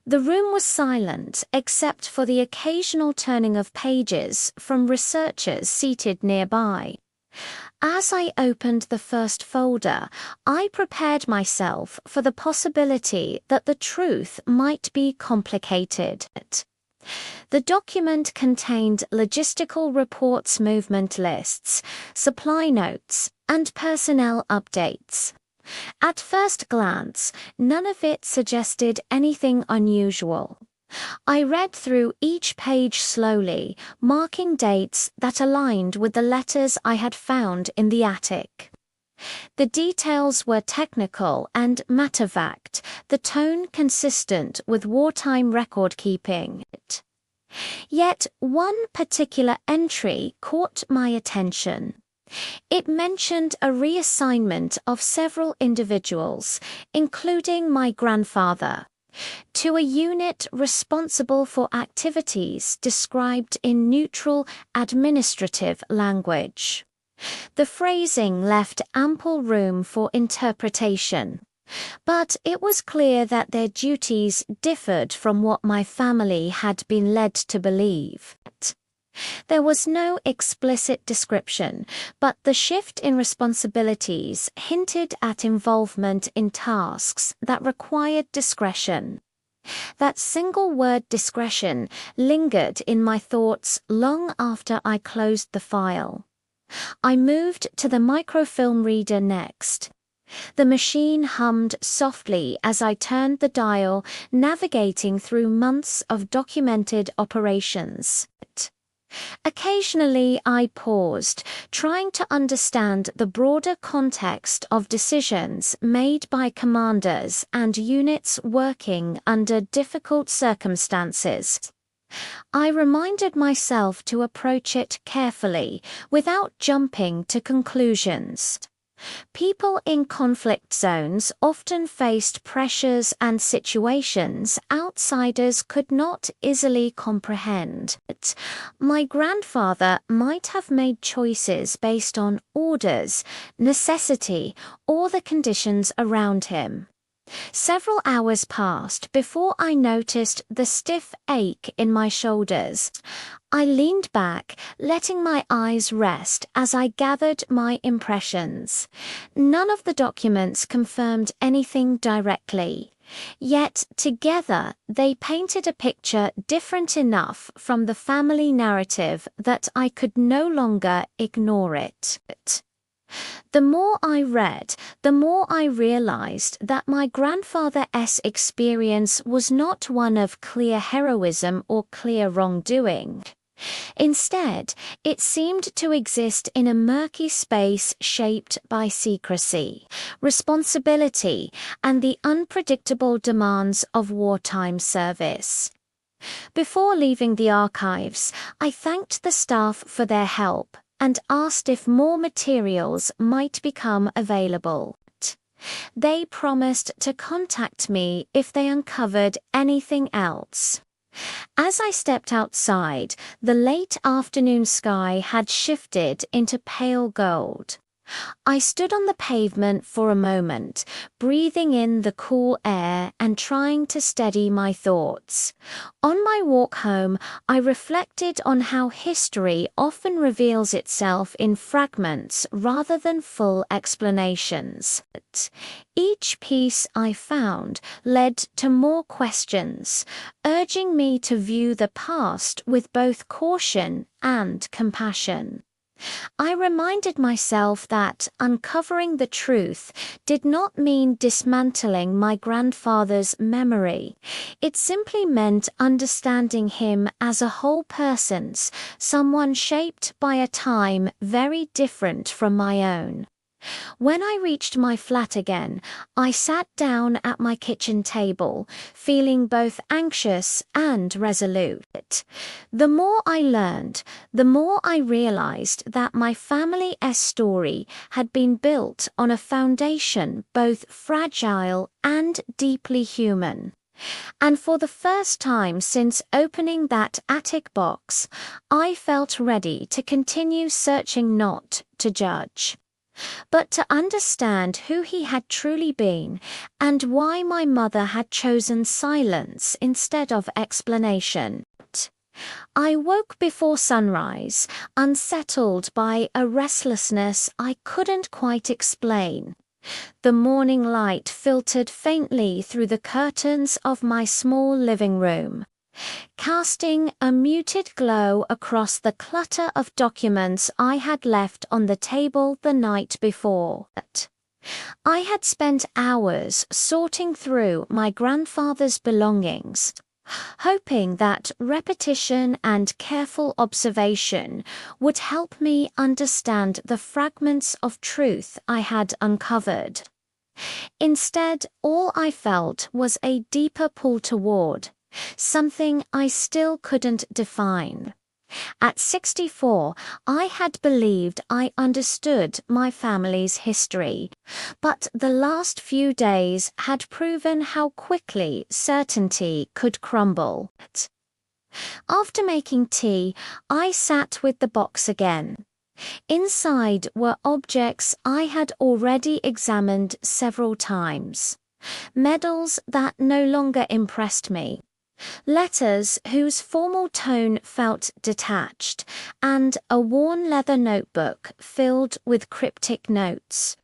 The room was silent except for the occasional turning of pages from researchers seated nearby. As I opened the first folder, I prepared myself for the possibility that the truth might be complicated. The document contained logistical reports, movement lists, supply notes, and personnel updates. At first glance, none of it suggested anything unusual. I read through each page slowly, marking dates that aligned with the letters I had found in the attic. The details were technical and matter-of-fact, the tone consistent with wartime record-keeping. Yet one particular entry caught my attention. It mentioned a reassignment of several individuals, including my grandfather, to a unit responsible for activities described in neutral administrative language. The phrasing left ample room for interpretation, but it was clear that their duties differed from what my family had been led to believe. There was no explicit description, but the shift in responsibilities hinted at involvement in tasks that required discretion. That single word, discretion, lingered in my thoughts long after I closed the file. I moved to the microfilm reader next. The machine hummed softly as I turned the dial, navigating through months of documented operations. Occasionally I paused, trying to understand the broader context of decisions made by commanders and units working under difficult circumstances. I reminded myself to approach it carefully, without jumping to conclusions. People in conflict zones often faced pressures and situations outsiders could not easily comprehend. My grandfather might have made choices based on orders, necessity, or the conditions around him. Several hours passed before I noticed the stiff ache in my shoulders. I leaned back, letting my eyes rest as I gathered my impressions. None of the documents confirmed anything directly. Yet together they painted a picture different enough from the family narrative that I could no longer ignore it. The more I read, the more I realized that my grandfather's experience was not one of clear heroism or clear wrongdoing. Instead, it seemed to exist in a murky space shaped by secrecy, responsibility, and the unpredictable demands of wartime service. Before leaving the archives, I thanked the staff for their help and asked if more materials might become available. They promised to contact me if they uncovered anything else. As I stepped outside, the late afternoon sky had shifted into pale gold. I stood on the pavement for a moment, breathing in the cool air and trying to steady my thoughts. On my walk home, I reflected on how history often reveals itself in fragments rather than full explanations. Each piece I found led to more questions, urging me to view the past with both caution and compassion. I reminded myself that uncovering the truth did not mean dismantling my grandfather's memory. It simply meant understanding him as a whole person, someone shaped by a time very different from my own. When I reached my flat again, I sat down at my kitchen table, feeling both anxious and resolute. The more I learned, the more I realized that my family's story had been built on a foundation both fragile and deeply human. And for the first time since opening that attic box, I felt ready to continue searching, not to judge, but to understand who he had truly been and why my mother had chosen silence instead of explanation. I woke before sunrise, unsettled by a restlessness I couldn't quite explain. The morning light filtered faintly through the curtains of my small living room, casting a muted glow across the clutter of documents I had left on the table the night before. I had spent hours sorting through my grandfather's belongings, hoping that repetition and careful observation would help me understand the fragments of truth I had uncovered. Instead, all I felt was a deeper pull toward something I still couldn't define. At 64, I had believed I understood my family's history, but the last few days had proven how quickly certainty could crumble. After making tea, I sat with the box again. Inside were objects I had already examined several times, medals that no longer impressed me, letters whose formal tone felt detached, and a worn leather notebook filled with cryptic notes.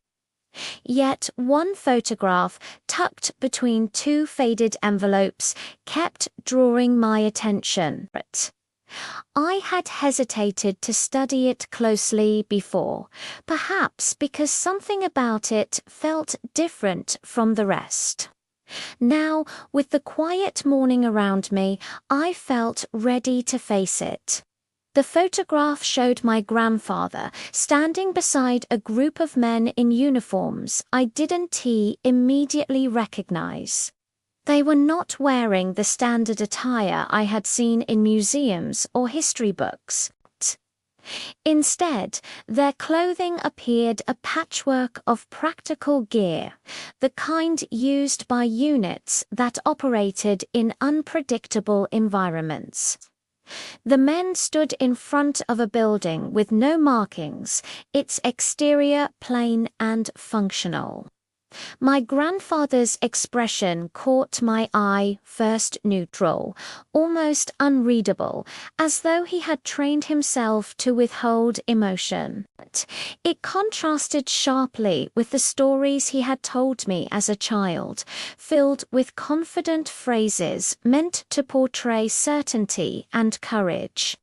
Yet one photograph, tucked between two faded envelopes, kept drawing my attention. I had hesitated to study it closely before, perhaps because something about it felt different from the rest. Now, with the quiet morning around me, I felt ready to face it. The photograph showed my grandfather standing beside a group of men in uniforms I didn't immediately recognize. They were not wearing the standard attire I had seen in museums or history books. Instead, their clothing appeared a patchwork of practical gear, the kind used by units that operated in unpredictable environments. The men stood in front of a building with no markings, its exterior plain and functional. My grandfather's expression caught my eye, first neutral, almost unreadable, as though he had trained himself to withhold emotion. It contrasted sharply with the stories he had told me as a child, filled with confident phrases meant to portray certainty and courage.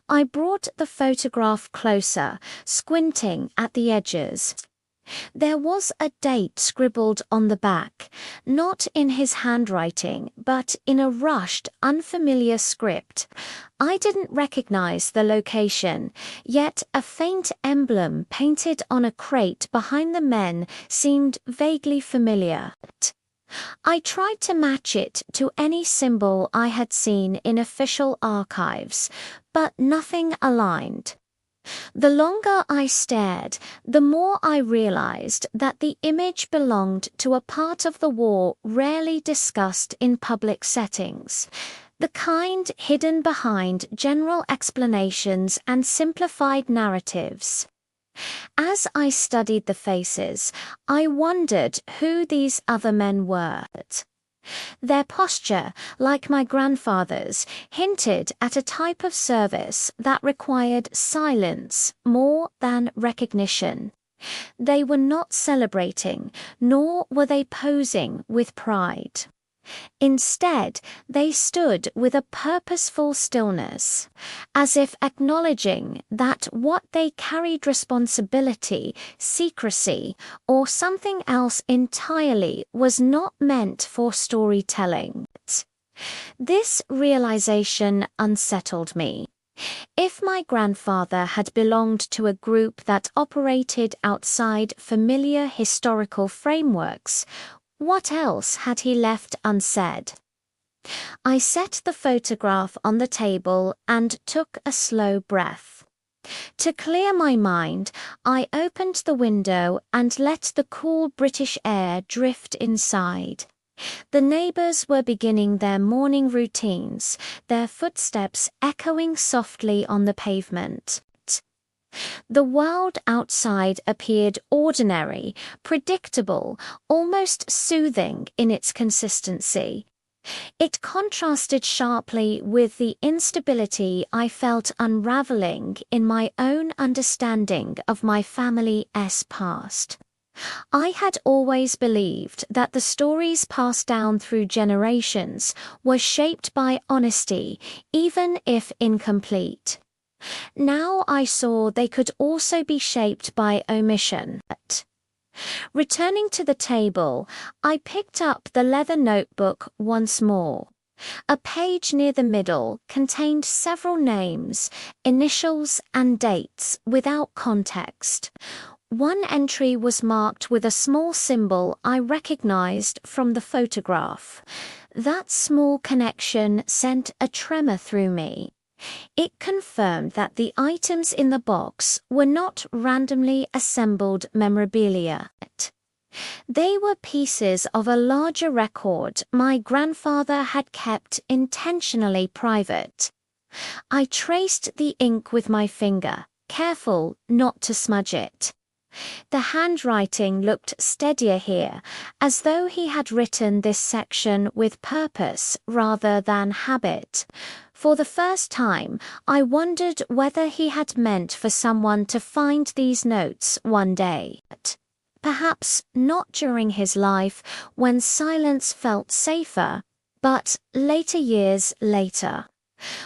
I brought the photograph closer, squinting at the edges. There was a date scribbled on the back, not in his handwriting, but in a rushed, unfamiliar script. I didn't recognize the location, yet a faint emblem painted on a crate behind the men seemed vaguely familiar. I tried to match it to any symbol I had seen in official archives, but nothing aligned. The longer I stared, the more I realized that the image belonged to a part of the war rarely discussed in public settings, the kind hidden behind general explanations and simplified narratives. As I studied the faces, I wondered who these other men were. Their posture, like my grandfather's, hinted at a type of service that required silence more than recognition. They were not celebrating, nor were they posing with pride. Instead, they stood with a purposeful stillness, as if acknowledging that what they carried responsibility, secrecy, or something else entirely was not meant for storytelling. This realization unsettled me. If my grandfather had belonged to a group that operated outside familiar historical frameworks, what else had he left unsaid? I set the photograph on the table and took a slow breath. To clear my mind, I opened the window and let the cool British air drift inside. The neighbors were beginning their morning routines, their footsteps echoing softly on the pavement. The world outside appeared ordinary, predictable, almost soothing in its consistency. It contrasted sharply with the instability I felt unraveling in my own understanding of my family's past. I had always believed that the stories passed down through generations were shaped by honesty, even if incomplete. Now I saw they could also be shaped by omission. Returning to the table, I picked up the leather notebook once more. A page near the middle contained several names, initials, and dates without context. One entry was marked with a small symbol I recognized from the photograph. That small connection sent a tremor through me. It confirmed that the items in the box were not randomly assembled memorabilia. They were pieces of a larger record my grandfather had kept intentionally private. I traced the ink with my finger, careful not to smudge it. The handwriting looked steadier here, as though he had written this section with purpose rather than habit. For the first time, I wondered whether he had meant for someone to find these notes one day. Perhaps not during his life, when silence felt safer, but later years later,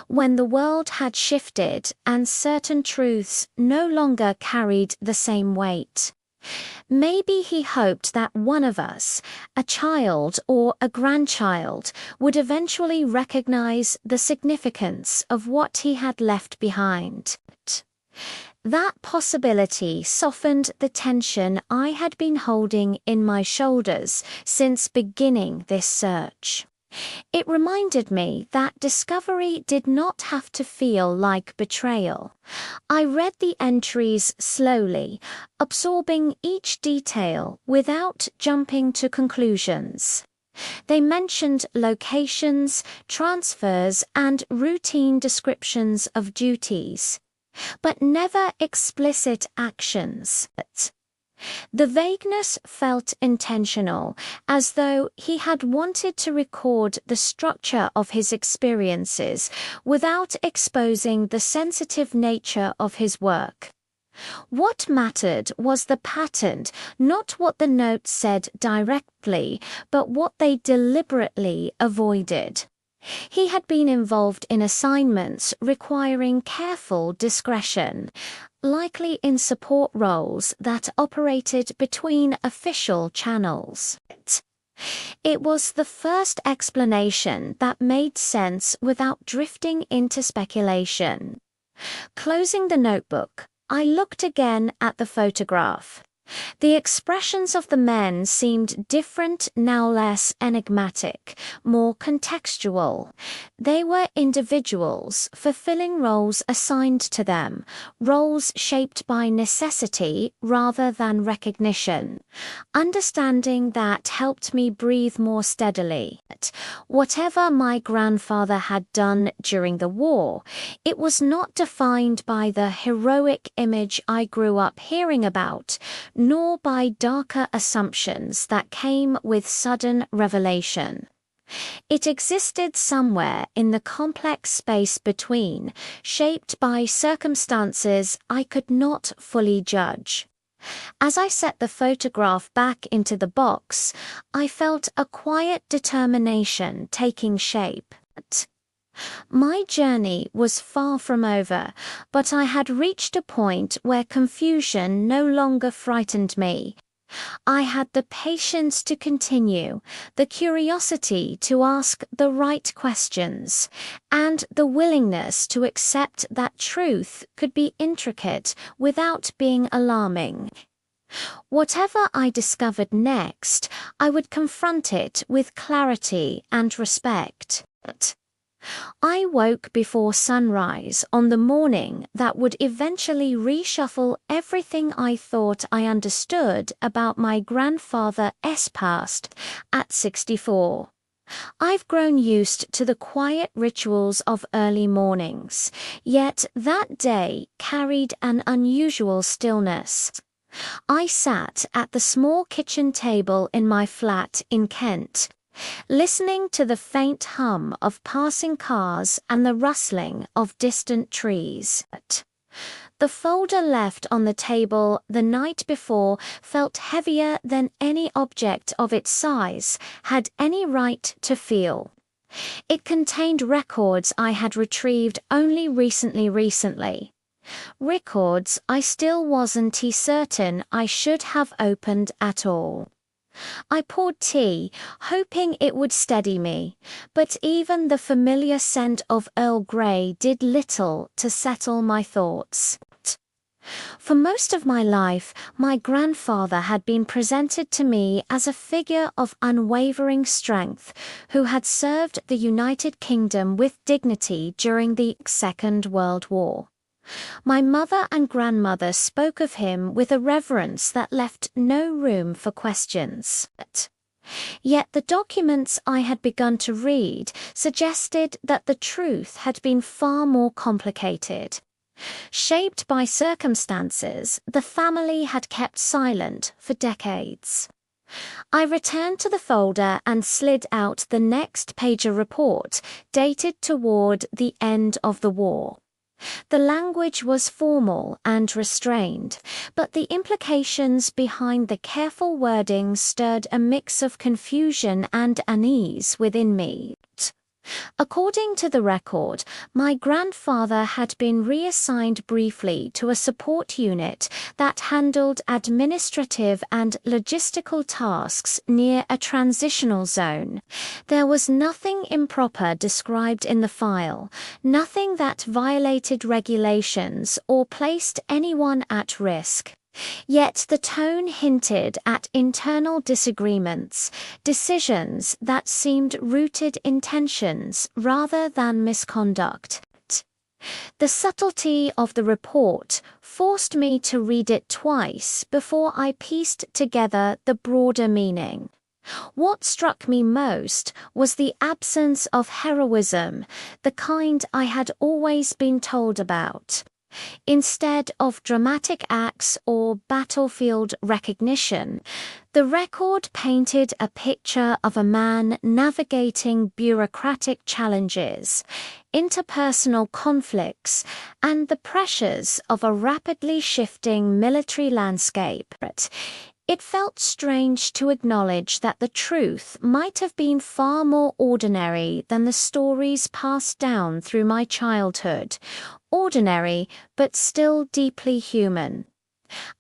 when the world had shifted and certain truths no longer carried the same weight. Maybe he hoped that one of us, a child or a grandchild, would eventually recognize the significance of what he had left behind. That possibility softened the tension I had been holding in my shoulders since beginning this search. It reminded me that discovery did not have to feel like betrayal. I read the entries slowly, absorbing each detail without jumping to conclusions. They mentioned locations, transfers, and routine descriptions of duties, but never explicit actions. The vagueness felt intentional, as though he had wanted to record the structure of his experiences without exposing the sensitive nature of his work. What mattered was the pattern, not what the notes said directly, but what they deliberately avoided. He had been involved in assignments requiring careful discretion, likely in support roles that operated between official channels. It was the first explanation that made sense without drifting into speculation. Closing the notebook, I looked again at the photograph. The expressions of the men seemed different, now less enigmatic, more contextual. They were individuals fulfilling roles assigned to them, roles shaped by necessity rather than recognition. Understanding that helped me breathe more steadily. Whatever my grandfather had done during the war, it was not defined by the heroic image I grew up hearing about, nor by darker assumptions that came with sudden revelation. It existed somewhere in the complex space between, shaped by circumstances I could not fully judge. As I set the photograph back into the box, I felt a quiet determination taking shape. My journey was far from over, but I had reached a point where confusion no longer frightened me. I had the patience to continue, the curiosity to ask the right questions, and the willingness to accept that truth could be intricate without being alarming. Whatever I discovered next, I would confront it with clarity and respect. I woke before sunrise on the morning that would eventually reshuffle everything I thought I understood about my grandfather's past at 64. I've grown used to the quiet rituals of early mornings, yet that day carried an unusual stillness. I sat at the small kitchen table in my flat in Kent, listening to the faint hum of passing cars and the rustling of distant trees. The folder left on the table the night before felt heavier than any object of its size had any right to feel. It contained records I had retrieved only recently. Records I still wasn't certain I should have opened at all. I poured tea, hoping it would steady me, but even the familiar scent of Earl Grey did little to settle my thoughts. For most of my life, my grandfather had been presented to me as a figure of unwavering strength who had served the United Kingdom with dignity during the Second World War. My mother and grandmother spoke of him with a reverence that left no room for questions. Yet the documents I had begun to read suggested that the truth had been far more complicated. Shaped by circumstances the family had kept silent for decades. I returned to the folder and slid out the next pager report, dated toward the end of the war. The language was formal and restrained, but the implications behind the careful wording stirred a mix of confusion and unease within me. According to the record, my grandfather had been reassigned briefly to a support unit that handled administrative and logistical tasks near a transitional zone. There was nothing improper described in the file, nothing that violated regulations or placed anyone at risk. Yet the tone hinted at internal disagreements, decisions that seemed rooted in tensions rather than misconduct. The subtlety of the report forced me to read it twice before I pieced together the broader meaning. What struck me most was the absence of heroism, the kind I had always been told about. Instead of dramatic acts or battlefield recognition, the record painted a picture of a man navigating bureaucratic challenges, interpersonal conflicts, and the pressures of a rapidly shifting military landscape. It felt strange to acknowledge that the truth might have been far more ordinary than the stories passed down through my childhood. Ordinary, but still deeply human.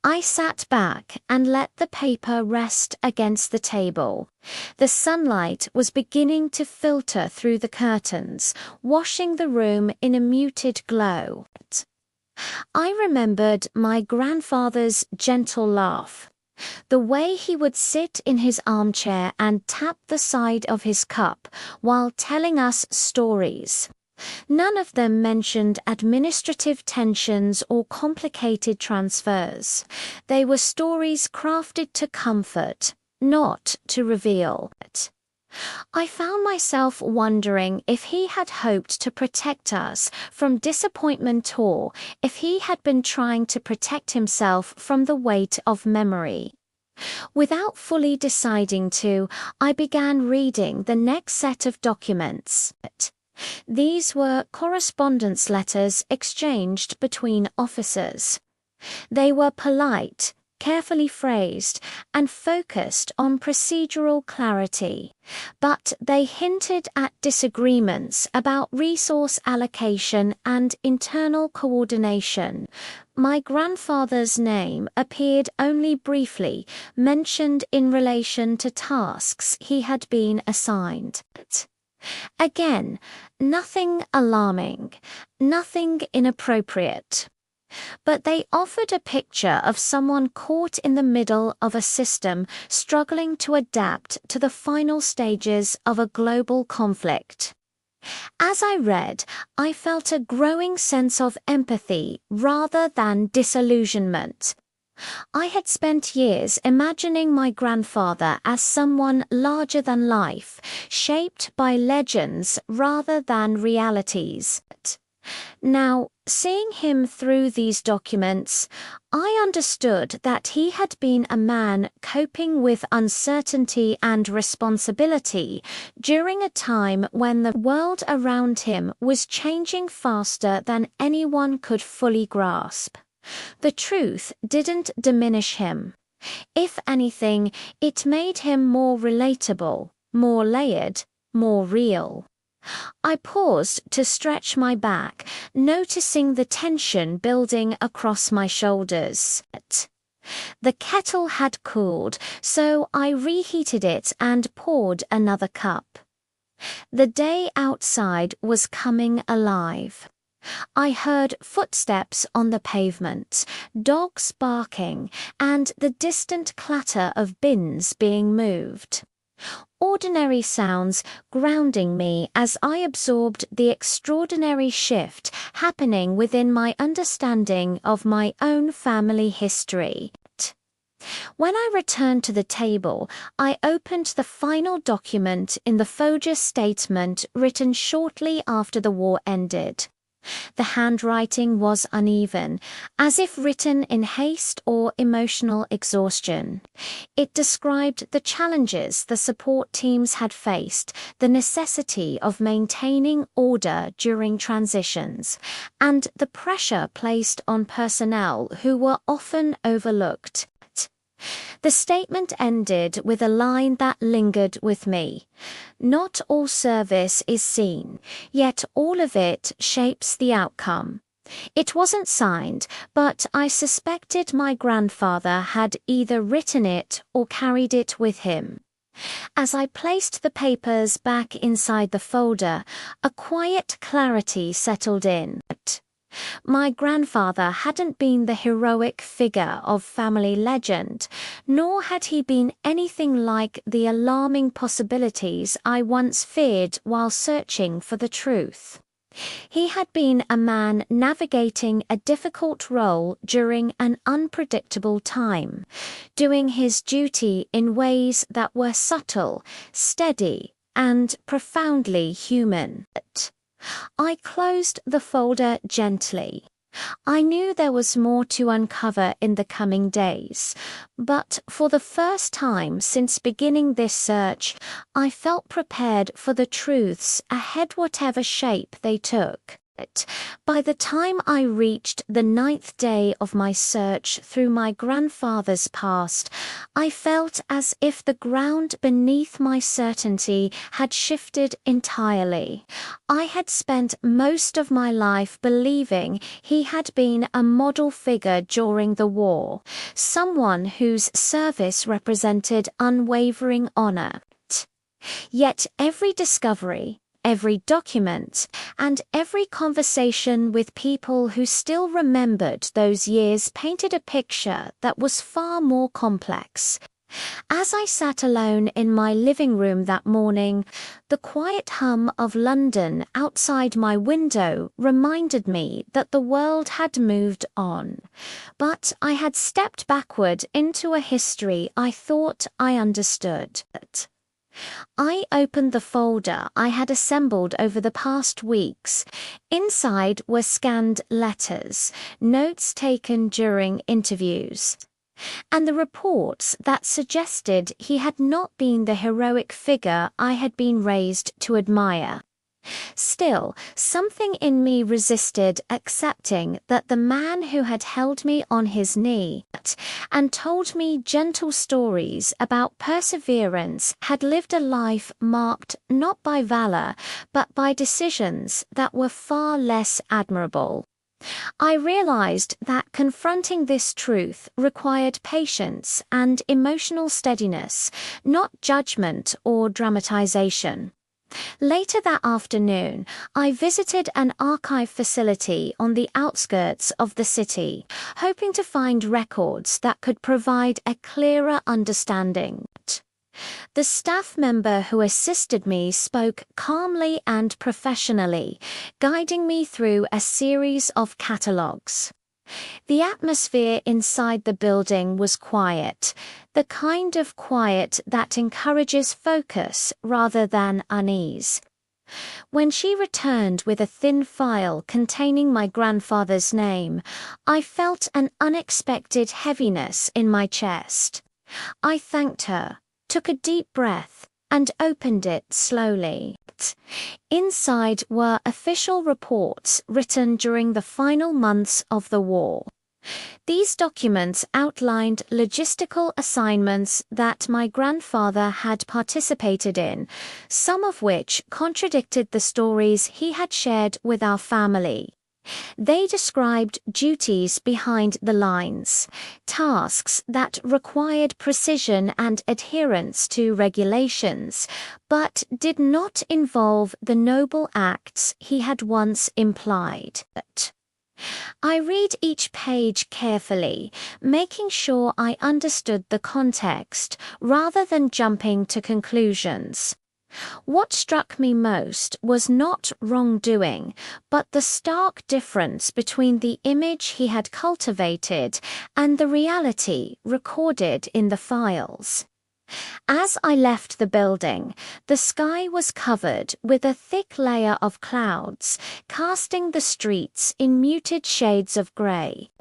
I sat back and let the paper rest against the table. The sunlight was beginning to filter through the curtains, washing the room in a muted glow. I remembered my grandfather's gentle laugh. The way he would sit in his armchair and tap the side of his cup while telling us stories. None of them mentioned administrative tensions or complicated transfers. They were stories crafted to comfort, not to reveal. I found myself wondering if he had hoped to protect us from disappointment or if he had been trying to protect himself from the weight of memory. Without fully deciding to, I began reading the next set of documents. These were correspondence letters exchanged between officers. They were polite, carefully phrased, and focused on procedural clarity, but they hinted at disagreements about resource allocation and internal coordination. My grandfather's name appeared only briefly, mentioned in relation to tasks he had been assigned. Again, nothing alarming, nothing inappropriate. But they offered a picture of someone caught in the middle of a system struggling to adapt to the final stages of a global conflict. As I read, I felt a growing sense of empathy rather than disillusionment. I had spent years imagining my grandfather as someone larger than life, shaped by legends rather than realities. Now, seeing him through these documents, I understood that he had been a man coping with uncertainty and responsibility during a time when the world around him was changing faster than anyone could fully grasp. The truth didn't diminish him. If anything, it made him more relatable, more layered, more real. I paused to stretch my back, noticing the tension building across my shoulders. The kettle had cooled, so I reheated it and poured another cup. The day outside was coming alive. I heard footsteps on the pavement, dogs barking, and the distant clatter of bins being moved. Ordinary sounds grounding me as I absorbed the extraordinary shift happening within my understanding of my own family history. When I returned to the table, I opened the final document in the Folger statement written shortly after the war ended. The handwriting was uneven, as if written in haste or emotional exhaustion. It described the challenges the support teams had faced, the necessity of maintaining order during transitions, and the pressure placed on personnel who were often overlooked. The statement ended with a line that lingered with me. Not all service is seen, yet all of it shapes the outcome. It wasn't signed, but I suspected my grandfather had either written it or carried it with him. As I placed the papers back inside the folder, a quiet clarity settled in. My grandfather hadn't been the heroic figure of family legend, nor had he been anything like the alarming possibilities I once feared while searching for the truth. He had been a man navigating a difficult role during an unpredictable time, doing his duty in ways that were subtle, steady, and profoundly human. I closed the folder gently. I knew there was more to uncover in the coming days, but for the first time since beginning this search, I felt prepared for the truths ahead whatever shape they took. By the time I reached the 9th day of my search through my grandfather's past, I felt as if the ground beneath my certainty had shifted entirely. I had spent most of my life believing he had been a model figure during the war, someone whose service represented unwavering honor. Yet every discovery, every document, and every conversation with people who still remembered those years painted a picture that was far more complex. As I sat alone in my living room that morning, the quiet hum of London outside my window reminded me that the world had moved on. But I had stepped backward into a history I thought I understood. I opened the folder I had assembled over the past weeks. Inside were scanned letters, notes taken during interviews, and the reports that suggested he had not been the heroic figure I had been raised to admire. Still, something in me resisted accepting that the man who had held me on his knee and told me gentle stories about perseverance had lived a life marked not by valor, but by decisions that were far less admirable. I realized that confronting this truth required patience and emotional steadiness, not judgment or dramatization. Later that afternoon, I visited an archive facility on the outskirts of the city, hoping to find records that could provide a clearer understanding. The staff member who assisted me spoke calmly and professionally, guiding me through a series of catalogues. The atmosphere inside the building was quiet, the kind of quiet that encourages focus rather than unease. When she returned with a thin file containing my grandfather's name, I felt an unexpected heaviness in my chest. I thanked her, took a deep breath, and opened it slowly. Inside were official reports written during the final months of the war. These documents outlined logistical assignments that my grandfather had participated in, some of which contradicted the stories he had shared with our family. They described duties behind the lines, tasks that required precision and adherence to regulations, but did not involve the noble acts he had once implied. I read each page carefully, making sure I understood the context rather than jumping to conclusions. What struck me most was not wrongdoing, but the stark difference between the image he had cultivated and the reality recorded in the files. As I left the building, the sky was covered with a thick layer of clouds, casting the streets in muted shades of grey.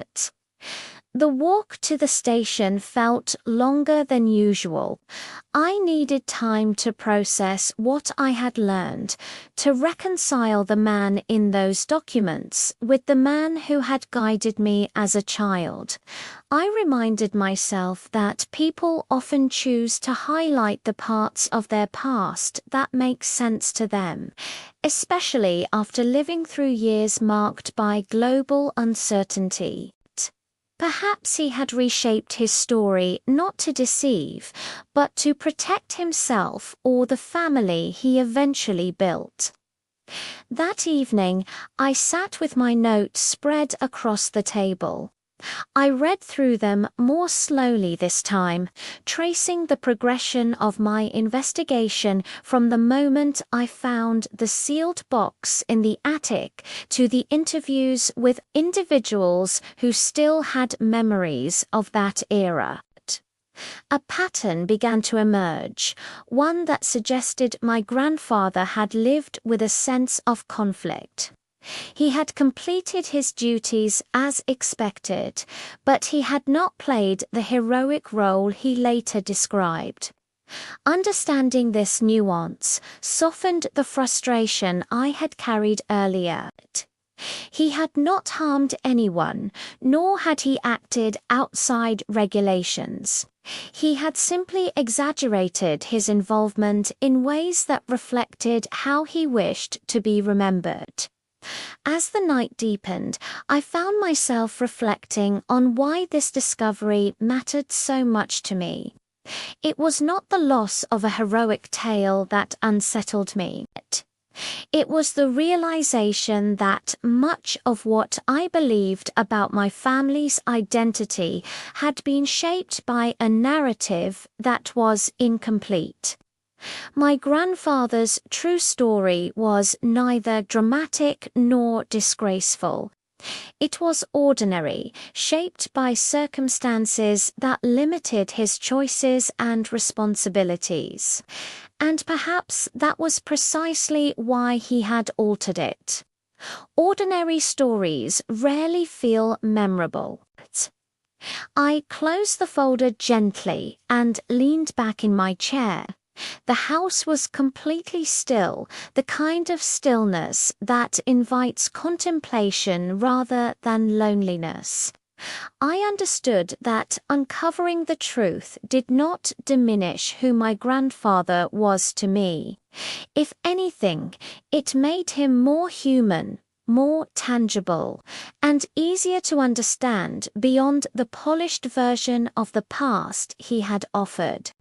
The walk to the station felt longer than usual. I needed time to process what I had learned, to reconcile the man in those documents with the man who had guided me as a child. I reminded myself that people often choose to highlight the parts of their past that make sense to them, especially after living through years marked by global uncertainty. Perhaps he had reshaped his story not to deceive, but to protect himself or the family he eventually built. That evening, I sat with my notes spread across the table. I read through them more slowly this time, tracing the progression of my investigation from the moment I found the sealed box in the attic to the interviews with individuals who still had memories of that era. A pattern began to emerge, one that suggested my grandfather had lived with a sense of conflict. He had completed his duties as expected, but he had not played the heroic role he later described. Understanding this nuance softened the frustration I had carried earlier. He had not harmed anyone, nor had he acted outside regulations. He had simply exaggerated his involvement in ways that reflected how he wished to be remembered. As the night deepened, I found myself reflecting on why this discovery mattered so much to me. It was not the loss of a heroic tale that unsettled me. It was the realization that much of what I believed about my family's identity had been shaped by a narrative that was incomplete. My grandfather's true story was neither dramatic nor disgraceful. It was ordinary, shaped by circumstances that limited his choices and responsibilities. And perhaps that was precisely why he had altered it. Ordinary stories rarely feel memorable. I closed the folder gently and leaned back in my chair. The house was completely still, the kind of stillness that invites contemplation rather than loneliness. I understood that uncovering the truth did not diminish who my grandfather was to me. If anything, it made him more human, more tangible, and easier to understand beyond the polished version of the past he had offered.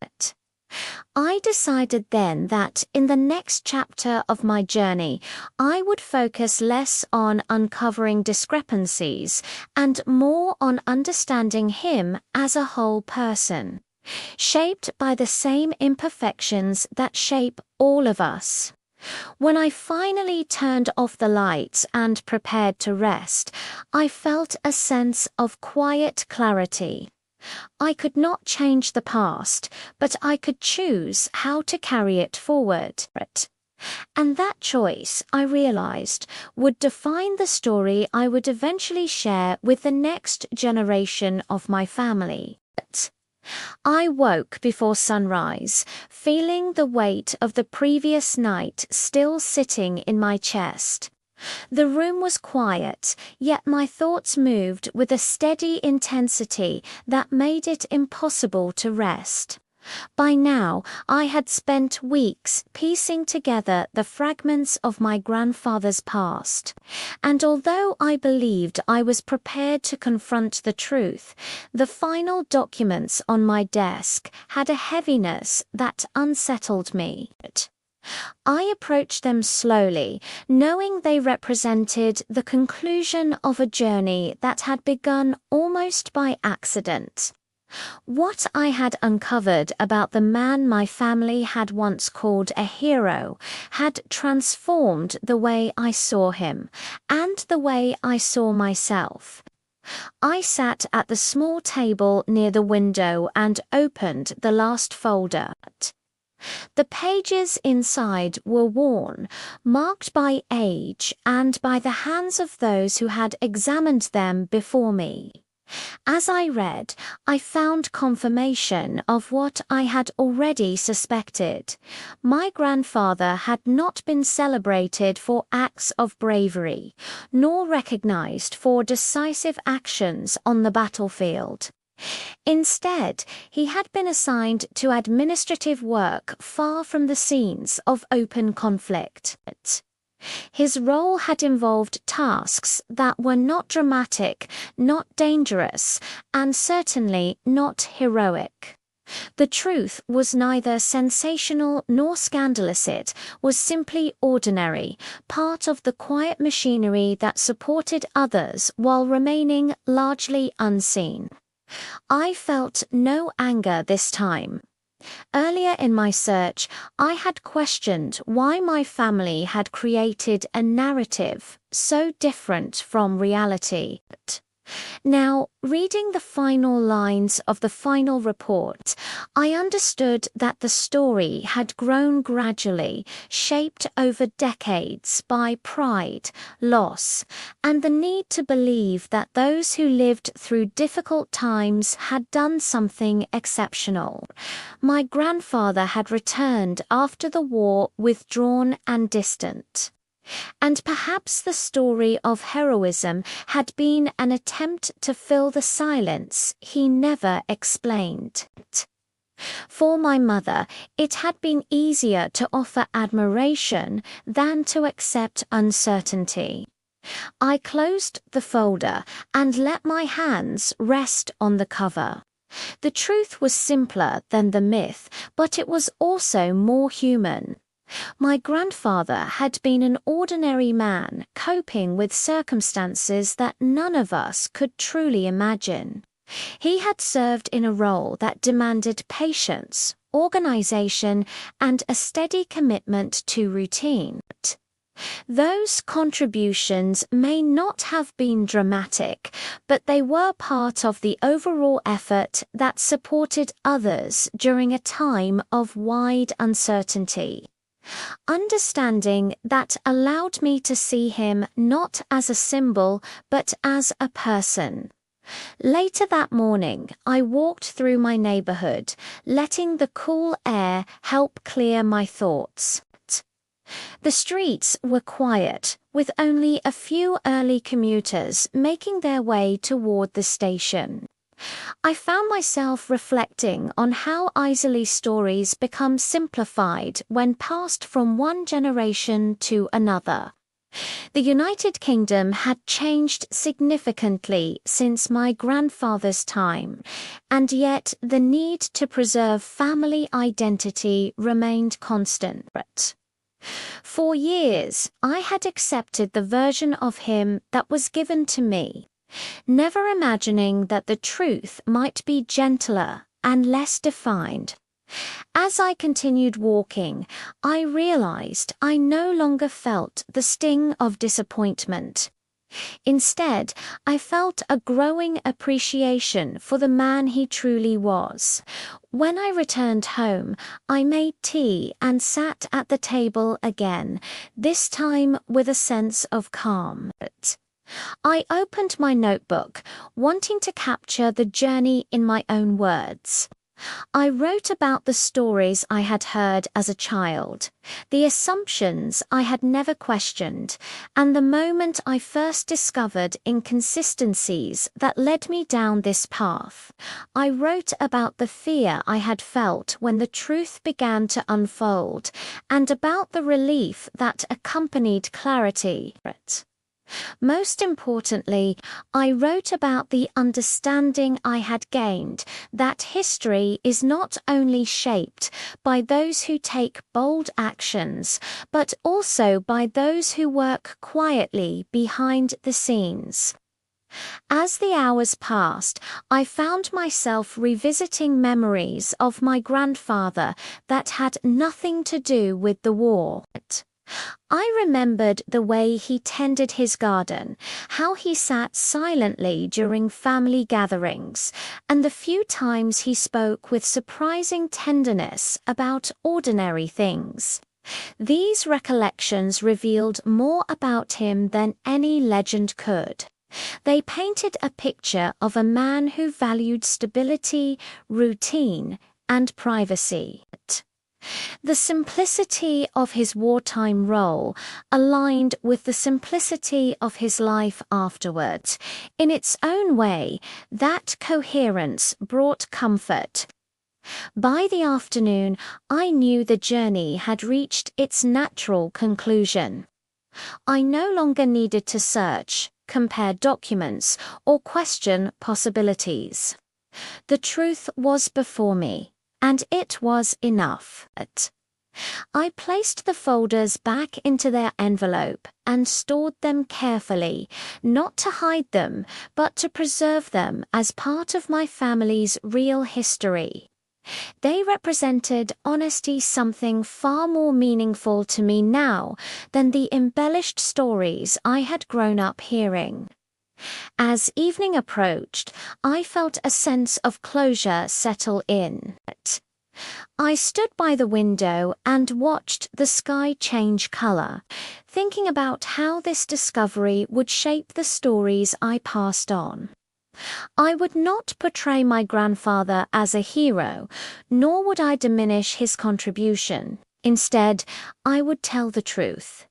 I decided then that in the next chapter of my journey, I would focus less on uncovering discrepancies and more on understanding him as a whole person, shaped by the same imperfections that shape all of us. When I finally turned off the lights and prepared to rest, I felt a sense of quiet clarity. I could not change the past, but I could choose how to carry it forward. And that choice, I realized, would define the story I would eventually share with the next generation of my family. I woke before sunrise, feeling the weight of the previous night still sitting in my chest. The room was quiet, yet my thoughts moved with a steady intensity that made it impossible to rest. By now, I had spent weeks piecing together the fragments of my grandfather's past, and although I believed I was prepared to confront the truth, the final documents on my desk had a heaviness that unsettled me. I approached them slowly, knowing they represented the conclusion of a journey that had begun almost by accident. What I had uncovered about the man my family had once called a hero had transformed the way I saw him, and the way I saw myself. I sat at the small table near the window and opened the last folder. The pages inside were worn, marked by age and by the hands of those who had examined them before me. As I read, I found confirmation of what I had already suspected. My grandfather had not been celebrated for acts of bravery, nor recognized for decisive actions on the battlefield. Instead, he had been assigned to administrative work far from the scenes of open conflict. His role had involved tasks that were not dramatic, not dangerous, and certainly not heroic. The truth was neither sensational nor scandalous. It was simply ordinary, part of the quiet machinery that supported others while remaining largely unseen. I felt no anger this time. Earlier in my search, I had questioned why my family had created a narrative so different from reality. Now, reading the final lines of the final report, I understood that the story had grown gradually, shaped over decades by pride, loss, and the need to believe that those who lived through difficult times had done something exceptional. My grandfather had returned after the war, withdrawn and distant. And perhaps the story of heroism had been an attempt to fill the silence he never explained. For my mother, it had been easier to offer admiration than to accept uncertainty. I closed the folder and let my hands rest on the cover. The truth was simpler than the myth, but it was also more human. My grandfather had been an ordinary man coping with circumstances that none of us could truly imagine. He had served in a role that demanded patience, organization, and a steady commitment to routine. Those contributions may not have been dramatic, but they were part of the overall effort that supported others during a time of wide uncertainty. Understanding that allowed me to see him not as a symbol, but as a person. Later that morning, I walked through my neighborhood, letting the cool air help clear my thoughts. The streets were quiet, with only a few early commuters making their way toward the station. I found myself reflecting on how easily stories become simplified when passed from one generation to another. The United Kingdom had changed significantly since my grandfather's time, and yet the need to preserve family identity remained constant. For years, I had accepted the version of him that was given to me, never imagining that the truth might be gentler and less defined. As I continued walking, I realized I no longer felt the sting of disappointment. Instead, I felt a growing appreciation for the man he truly was. When I returned home, I made tea and sat at the table again, this time with a sense of calm. I opened my notebook, wanting to capture the journey in my own words. I wrote about the stories I had heard as a child, the assumptions I had never questioned, and the moment I first discovered inconsistencies that led me down this path. I wrote about the fear I had felt when the truth began to unfold, and about the relief that accompanied clarity. Most importantly, I wrote about the understanding I had gained that history is not only shaped by those who take bold actions, but also by those who work quietly behind the scenes. As the hours passed, I found myself revisiting memories of my grandfather that had nothing to do with the war. I remembered the way he tended his garden, how he sat silently during family gatherings, and the few times he spoke with surprising tenderness about ordinary things. These recollections revealed more about him than any legend could. They painted a picture of a man who valued stability, routine, and privacy. The simplicity of his wartime role aligned with the simplicity of his life afterwards. In its own way, that coherence brought comfort. By the afternoon, I knew the journey had reached its natural conclusion. I no longer needed to search, compare documents, or question possibilities. The truth was before me, and it was enough. I placed the folders back into their envelope and stored them carefully, not to hide them, but to preserve them as part of my family's real history. They represented honesty, something far more meaningful to me now than the embellished stories I had grown up hearing. As evening approached, I felt a sense of closure settle in. I stood by the window and watched the sky change color, thinking about how this discovery would shape the stories I passed on. I would not portray my grandfather as a hero, nor would I diminish his contribution. Instead, I would tell the truth.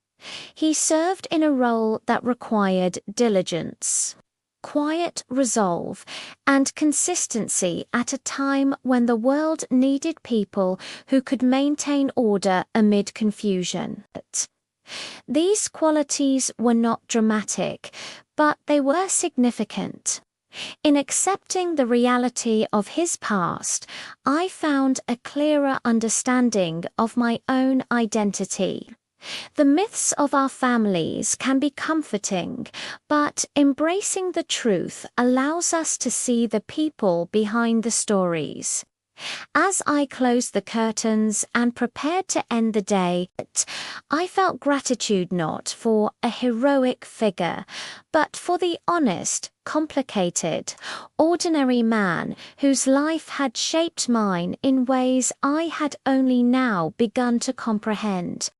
He served in a role that required diligence, quiet resolve, and consistency at a time when the world needed people who could maintain order amid confusion. These qualities were not dramatic, but they were significant. In accepting the reality of his past, I found a clearer understanding of my own identity. The myths of our families can be comforting, but embracing the truth allows us to see the people behind the stories. As I closed the curtains and prepared to end the day, I felt gratitude not for a heroic figure, but for the honest, complicated, ordinary man whose life had shaped mine in ways I had only now begun to comprehend.